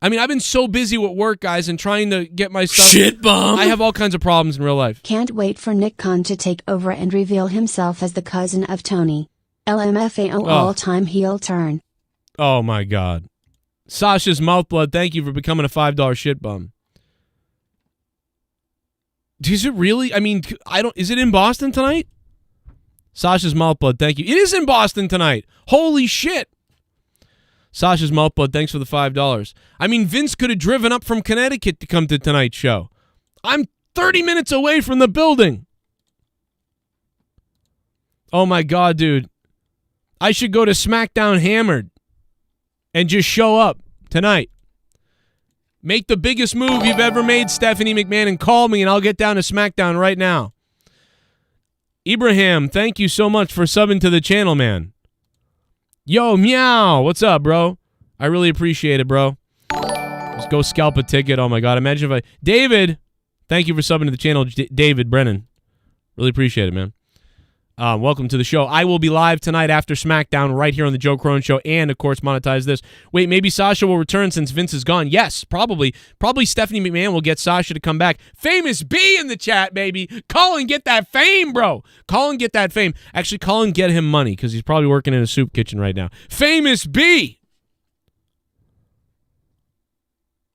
I mean, I've been so busy with work, guys, and trying to get my son.
Shit bum.
I have all kinds of problems in real life.
Can't wait for Nick Khan to take over and reveal himself as the cousin of Tony. LMFAO all-time heel turn.
Oh, my God. Sasha's Mouthblood, thank you for becoming a $5 shit bum. Is it really? I mean, is it in Boston tonight? Sasha's Mouthblood, thank you. It is in Boston tonight. Holy shit. Sasha's Mouthblood, thanks for the $5. I mean, Vince could have driven up from Connecticut to come to tonight's show. I'm 30 minutes away from the building. Oh, my God, dude. I should go to SmackDown hammered and just show up tonight. Make the biggest move you've ever made, Stephanie McMahon, and call me, and I'll get down to SmackDown right now. Ibrahim, thank you so much for subbing to the channel, man. Yo, meow. What's up, bro? I really appreciate it, bro. Just go scalp a ticket. Oh, my God. Imagine if David, thank you for subbing to the channel, David Brennan. Really appreciate it, man. Welcome to the show. I will be live tonight after SmackDown right here on the Joe Cronin Show and, of course, monetize this. Wait, maybe Sasha will return since Vince is gone. Yes, probably. Probably Stephanie McMahon will get Sasha to come back. Famous B in the chat, baby. Call and get that fame, bro. Call and get that fame. Actually, call and get him money because he's probably working in a soup kitchen right now. Famous B.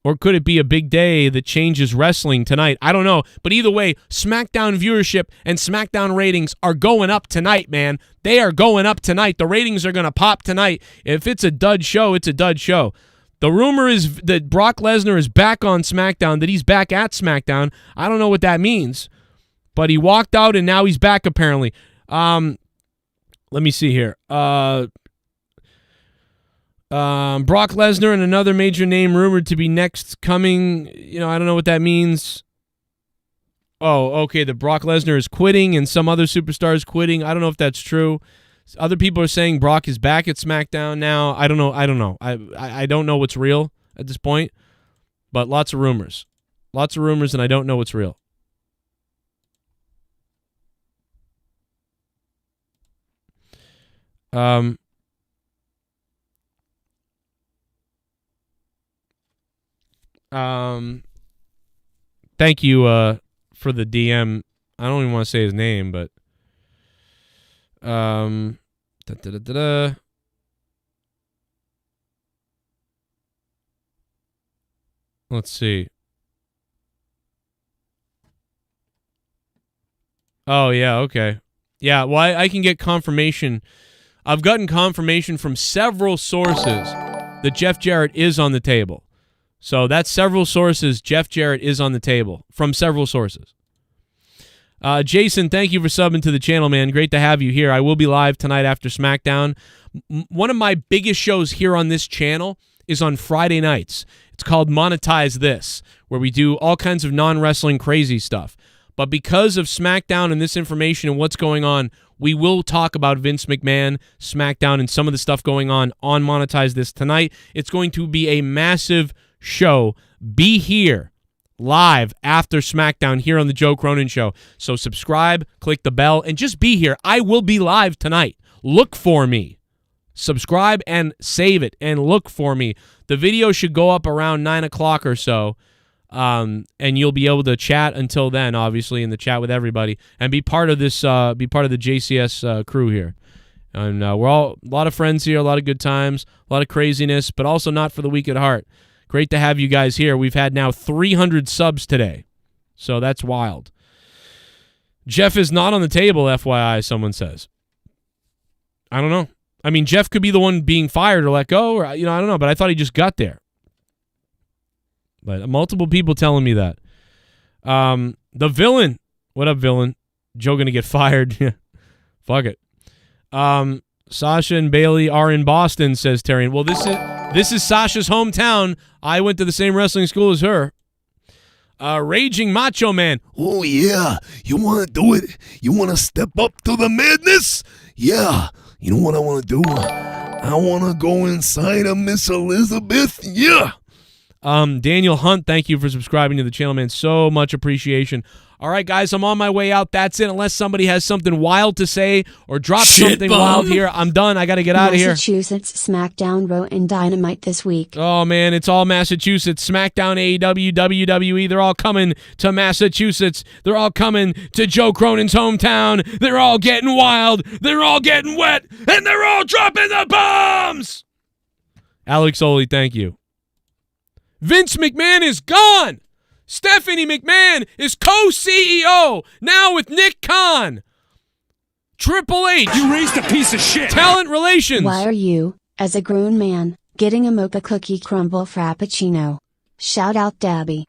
Or could it be a big day that changes wrestling tonight? I don't know. But either way, SmackDown viewership and SmackDown ratings are going up tonight, man. They are going up tonight. The ratings are going to pop tonight. If it's a dud show, it's a dud show. The rumor is that Brock Lesnar is back on SmackDown, that he's back at SmackDown. I don't know what that means. But he walked out and now he's back apparently. Let me see here. Brock Lesnar and another major name rumored to be next coming. You know, I don't know what that means. Oh, okay. The Brock Lesnar is quitting and some other superstar is quitting. I don't know if that's true. Other people are saying Brock is back at SmackDown now. I don't know. I don't know what's real at this point, but lots of rumors. Lots of rumors, and I don't know what's real. Thank you for the DM. I don't even want to say his name, but let's see. Oh yeah, okay. Yeah, well I can get confirmation. I've gotten confirmation from several sources that Jeff Jarrett is on the table. So that's several sources. Jeff Jarrett is on the table from several sources. Jason, thank you for subbing to the channel, man. Great to have you here. I will be live tonight after SmackDown. One of my biggest shows here on this channel is on Friday nights. It's called Monetize This, where we do all kinds of non-wrestling crazy stuff. But because of SmackDown and this information and what's going on, we will talk about Vince McMahon, SmackDown, and some of the stuff going on Monetize This tonight. It's going to be a massive show. Be here live after SmackDown here on the Joe Cronin Show. So subscribe, click the bell, and just be here. I will be live tonight. Look for me. Subscribe and save it and look for me. The video should go up around 9 o'clock or so, and you'll be able to chat until then, obviously, in the chat with everybody, and be part of this, be part of the JCS crew here. And we're all a lot of friends here, a lot of good times, a lot of craziness, but also not for the weak at heart. Great to have you guys here. We've had now 300 subs today, so that's wild. Jeff is not on the table, FYI, someone says. I don't know. I mean, Jeff could be the one being fired or let go, or I don't know, but I thought he just got there. But multiple people telling me that. The villain. What up, villain? Joe gonna get fired. Fuck it. Sasha and Bailey are in Boston, says Terrian. Well, this is Sasha's hometown. I went to the same wrestling school as her. Raging Macho Man.
Oh, yeah. You want to do it? You want to step up to the madness? Yeah. You know what I want to do? I want to go inside of Miss Elizabeth. Yeah.
Daniel Hunt, thank you for subscribing to the channel, man. So much appreciation. All right, guys, I'm on my way out. That's it. Unless somebody has something wild to say or drop something wild here, I'm done. I got to get out of here.
Massachusetts SmackDown Raw and Dynamite this week.
Oh, man, it's all Massachusetts. SmackDown, AEW, WWE, they're all coming to Massachusetts. They're all coming to Joe Cronin's hometown. They're all getting wild. They're all getting wet. And they're all dropping the bombs. Alex Oli, thank you. Vince McMahon is gone. Stephanie McMahon is co-CEO, now with Nick Khan. Triple H.
You raised a piece of shit.
Talent relations.
Why are you, as a grown man, getting a mocha cookie crumble frappuccino? Shout out Dabby.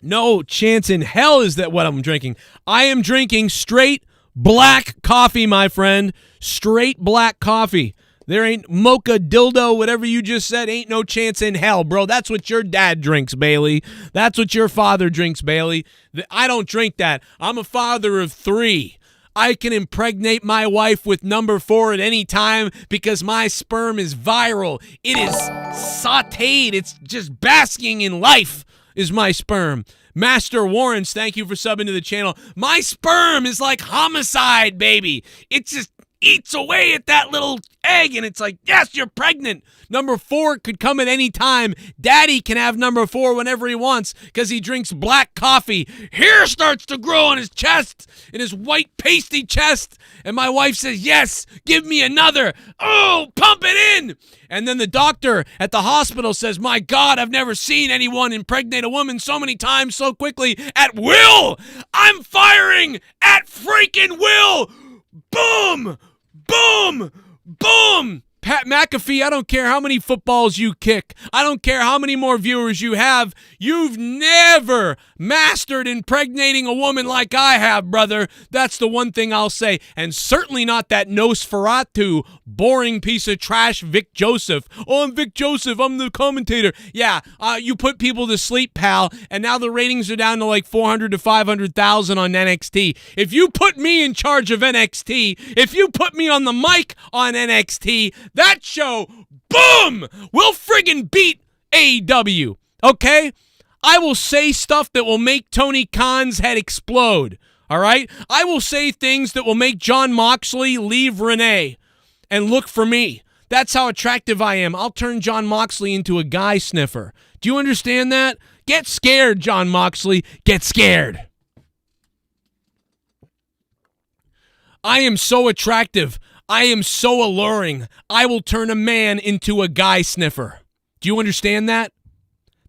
No chance in hell is that what I'm drinking. I am drinking straight black coffee, my friend. Straight black coffee. There ain't mocha dildo, whatever you just said, ain't no chance in hell, bro. That's what your dad drinks, Bailey. That's what your father drinks, Bailey. I don't drink that. I'm a father of 3. I can impregnate my wife with number 4 at any time because my sperm is viral. It is sauteed. It's just basking in life is my sperm. Master Warrens, thank you for subbing to the channel. My sperm is like homicide, baby. It just eats away at that little egg, and it's like, yes, you're pregnant. Number 4 could come at any time. Daddy can have number 4 whenever he wants because he drinks black coffee. Hair starts to grow on his chest, in his white pasty chest, and my wife says, yes, give me another. Oh, pump it in. And then the doctor at the hospital says, my God, I've never seen anyone impregnate a woman so many times so quickly at will. I'm firing at freaking will. Boom! Boom! Boom! Pat McAfee, I don't care how many footballs you kick. I don't care how many more viewers you have. You've never mastered impregnating a woman like I have, brother. That's the one thing I'll say. And certainly not that Nosferatu, boring piece of trash Vic Joseph. Oh, I'm Vic Joseph. I'm the commentator. Yeah, you put people to sleep, pal, and now the ratings are down to like 400 to 500,000 on NXT. If you put me in charge of NXT, if you put me on the mic on NXT, that show, boom, will friggin' beat AEW, okay? I will say stuff that will make Tony Khan's head explode, all right? I will say things that will make Jon Moxley leave Renee and look for me. That's how attractive I am. I'll turn Jon Moxley into a guy sniffer. Do you understand that? Get scared, Jon Moxley. Get scared. I am so attractive. I am so alluring. I will turn a man into a guy sniffer. Do you understand that?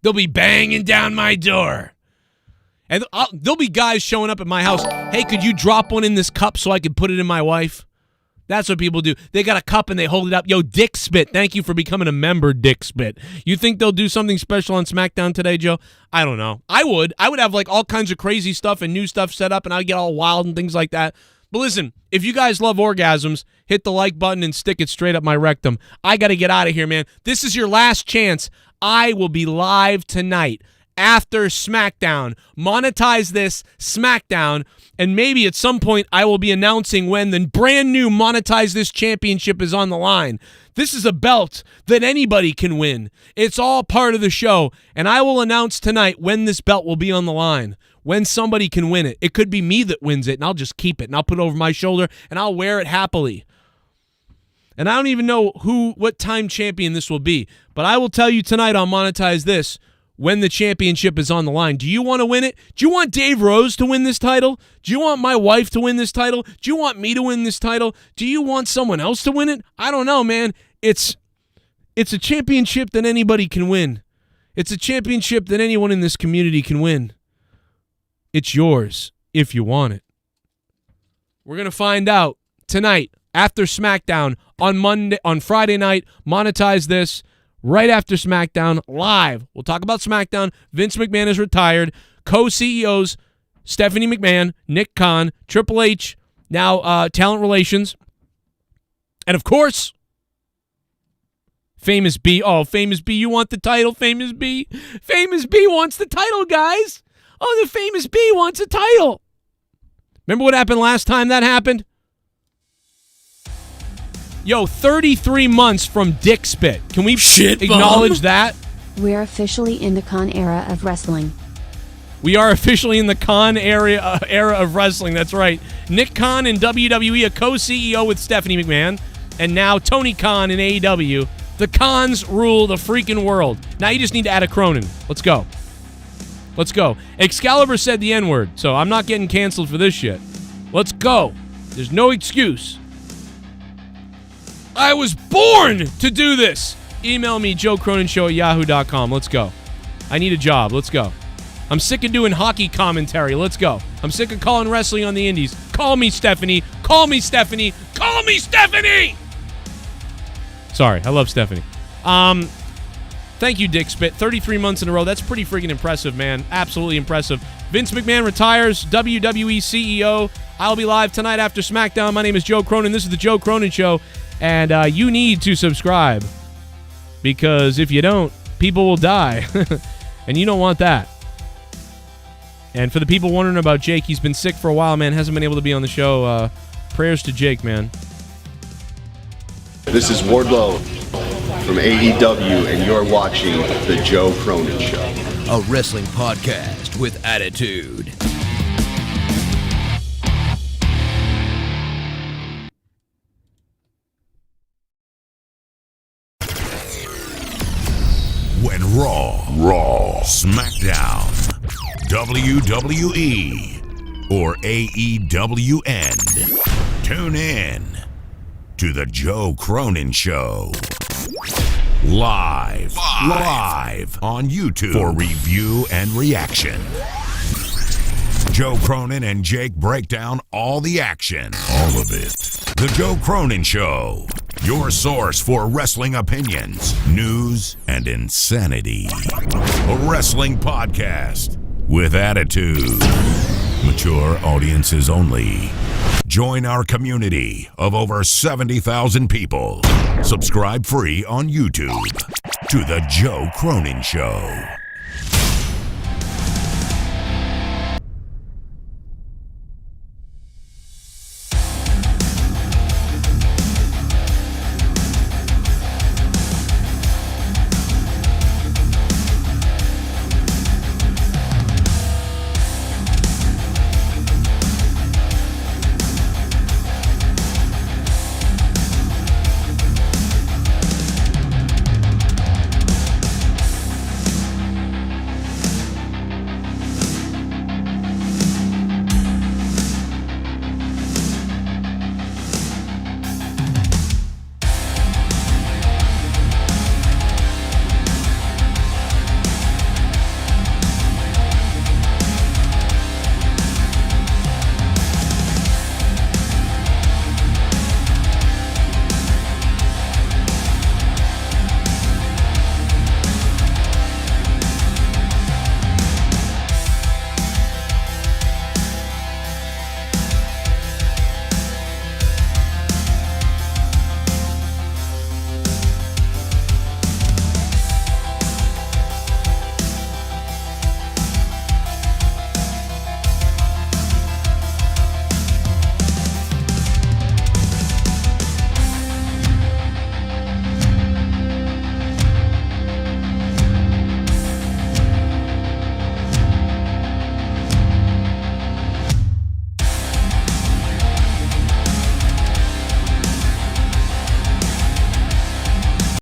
They'll be banging down my door. And there'll be guys showing up at my house. Hey, could you drop one in this cup so I can put it in my wife? That's what people do. They got a cup and they hold it up. Yo, Dick Spit, thank you for becoming a member, Dick Spit. You think they'll do something special on SmackDown today, Joe? I don't know. I would have like all kinds of crazy stuff and new stuff set up and I'd get all wild and things like that. But listen, if you guys love orgasms, hit the like button and stick it straight up my rectum. I got to get out of here, man. This is your last chance. I will be live tonight after SmackDown. Monetize this SmackDown, and maybe at some point I will be announcing when the brand new Monetize This championship is on the line. This is a belt that anybody can win. It's all part of the show, and I will announce tonight when this belt will be on the line, when somebody can win it. It could be me that wins it, and I'll just keep it, and I'll put it over my shoulder, and I'll wear it happily. And I don't even know what time champion this will be, but I will tell you tonight on Monetize This when the championship is on the line. Do you want to win it? Do you want Dave Rose to win this title? Do you want my wife to win this title? Do you want me to win this title? Do you want someone else to win it? I don't know, man. It's a championship that anybody can win. It's a championship that anyone in this community can win. It's yours if you want it. We're going to find out tonight after SmackDown on Friday night. Monetize This right after SmackDown live. We'll talk about SmackDown. Vince McMahon is retired. Co-CEOs Stephanie McMahon, Nick Khan, Triple H, now talent relations. And of course, Famous B. Oh, Famous B, you want the title, Famous B? Famous B wants the title, guys. Oh, the Famous B wants a title. Remember what happened last time that happened? Yo, 33 months from Dick Spit. Can we acknowledge that?
We're officially in the con era of wrestling.
We are officially in the Khan era of wrestling. That's right. Nick Khan in WWE, a co-CEO with Stephanie McMahon, and now Tony Khan in AEW. The Khans rule the freaking world. Now you just need to add a Cronin. Let's go. Let's go. Excalibur said the N-word, so I'm not getting canceled for this shit. Let's go. There's no excuse. I was born to do this. Email me, joecroninshow@yahoo.com. Let's go. I need a job. Let's go. I'm sick of doing hockey commentary. Let's go. I'm sick of calling wrestling on the indies. Call me, Stephanie. Call me, Stephanie. Call me, Stephanie! Sorry, I love Stephanie. Thank you, Dick Spit. 33 months in a row. That's pretty freaking impressive, man. Absolutely impressive. Vince McMahon retires, WWE CEO. I'll be live tonight after SmackDown. My name is Joe Cronin. This is the Joe Cronin Show, and you need to subscribe because if you don't, people will die, and you don't want that. And for the people wondering about Jake, he's been sick for a while, man. Hasn't been able to be on the show. Prayers to Jake, man.
This is Wardlow from AEW, and you're watching The Joe Cronin Show.
A wrestling podcast with attitude.
When Raw, SmackDown, WWE, or AEW end, tune in to The Joe Cronin Show. Live on YouTube for review and reaction. Joe Cronin and Jake break down all the action. All of it. The Joe Cronin Show. Your source for wrestling opinions, news, and insanity. A wrestling podcast with attitude. Mature audiences only. Join our community of over 70,000 people. Subscribe free on YouTube to The Joe Cronin Show.